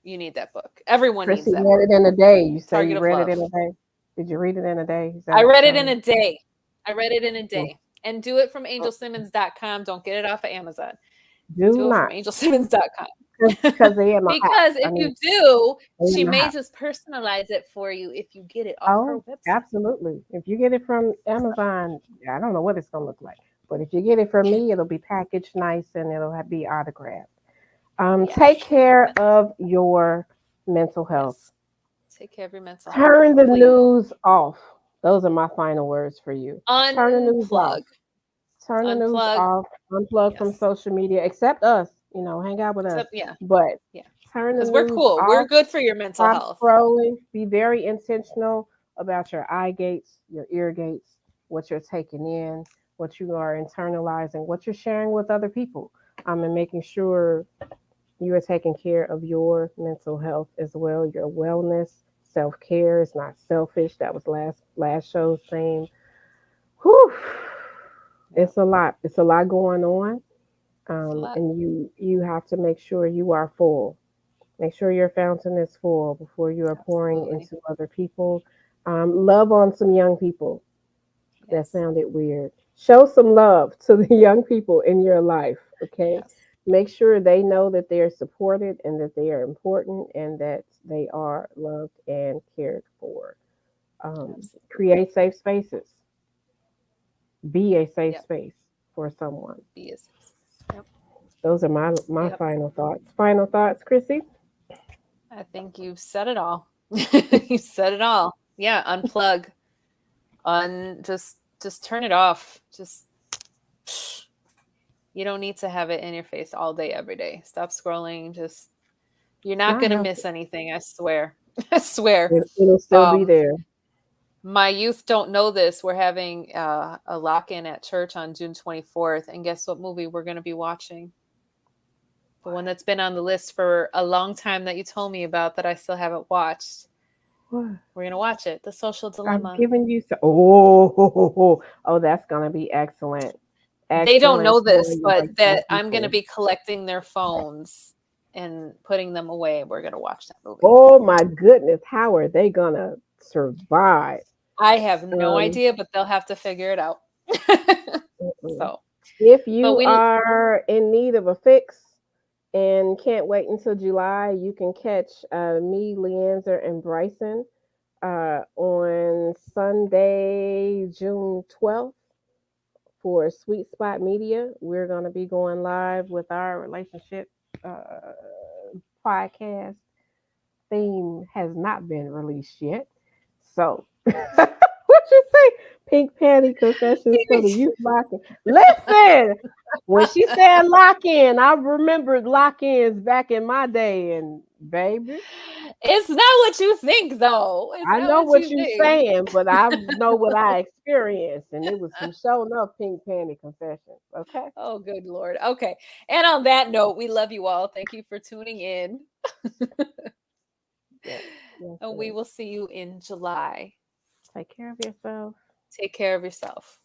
You need that book. Everyone needs Chrissy that read book. it in a day. You say Target you of read it love. in a day. Did you read it in a day? Is that I what read you're it in telling a me? day. I read it in a Mm. day. And do it from Oh, angelsimmons.com. Don't get it off of Amazon. do Do it from not, angelsimmons.com. because they in my house. Because I if mean, you do, they in she my may house. just personalize it for you if you get it off her Oh, website. absolutely. If you get it from Amazon, I don't know what it's gonna look like, but if you get it from me, it'll be packaged nice and be autographed. Take Yes. care of your mental health. Yes. Take care of your mental health, Turn the please. news off. Those are my final words for you. Turn the news off. Unplug. Turn the news Unplug. off. Unplug from Yes. social media, except us. Hang out with us. Except, yeah. But Yeah. turn the Because we're news cool. We're off. good for your mental Stop health. scrolling. Be very intentional about your eye gates, your ear gates, what you're taking in, what you are internalizing, what you're sharing with other people. And making sure you are taking care of your mental health as well, your wellness. Self care is not selfish. That was last show's theme. Whew. Yep. It's a lot. It's a lot going on, It's a lot. and you have to make sure you are full. Make sure your fountain is full before you are pouring Absolutely. into other people. Love on some young people. That Yes. sounded weird. Show some love to the young people in your life. Okay, Yes. make sure they know that they are supported and that they are important and that they are loved and cared for. Absolutely. Create safe spaces. Be a safe Yep. space for someone. Be is. Yep. Those are my Yep. final thoughts. Final thoughts, Chrissy? I think you've said it all. You said it all. Yeah. Unplug. Just turn it off. Just you don't need to have it in your face all day, every day. Stop scrolling. Just you're It's not not gonna miss healthy. anything. I swear. I swear. It'll still be Um, there. my youth don't know this. We're having a lock-in at church on June 24th, and guess what movie we're gonna be watching? The one that's been on the list for a long time that you told me about that I still haven't watched. What? We're gonna watch it. The Social I'm Dilemma. giving you so. Oh, that's gonna be excellent. They don't Excellent know for this, your but young that I'm gonna people. be collecting their phones and putting them away. We're gonna watch that movie. Oh my goodness, how are they gonna survive? I have no Um, idea, but they'll have to figure it out. mm-mm. So, If but you we are in need of a fix and can't wait until July, you can catch me, Leanzer, and Bryson on Sunday, June 12th for Sweet Spot Media. We're going to be going live with our relationship uh, podcast. Theme has not been released yet. So, what you say? Pink Panty Confessions for the Youth Lock-In. Listen, when she said lock-in, I remembered lock-ins back in my day, and baby, it's not what you think, though. It's I not know what what you you're think. saying, but I know what I experienced, and it was some show enough Pink Panty Confessions. Okay. Oh, good Lord. Okay. And on that note, we love you all. Thank you for tuning in. Yes. Yes. And we Yes. will see you in July. Take care of yourself. Take care of yourself.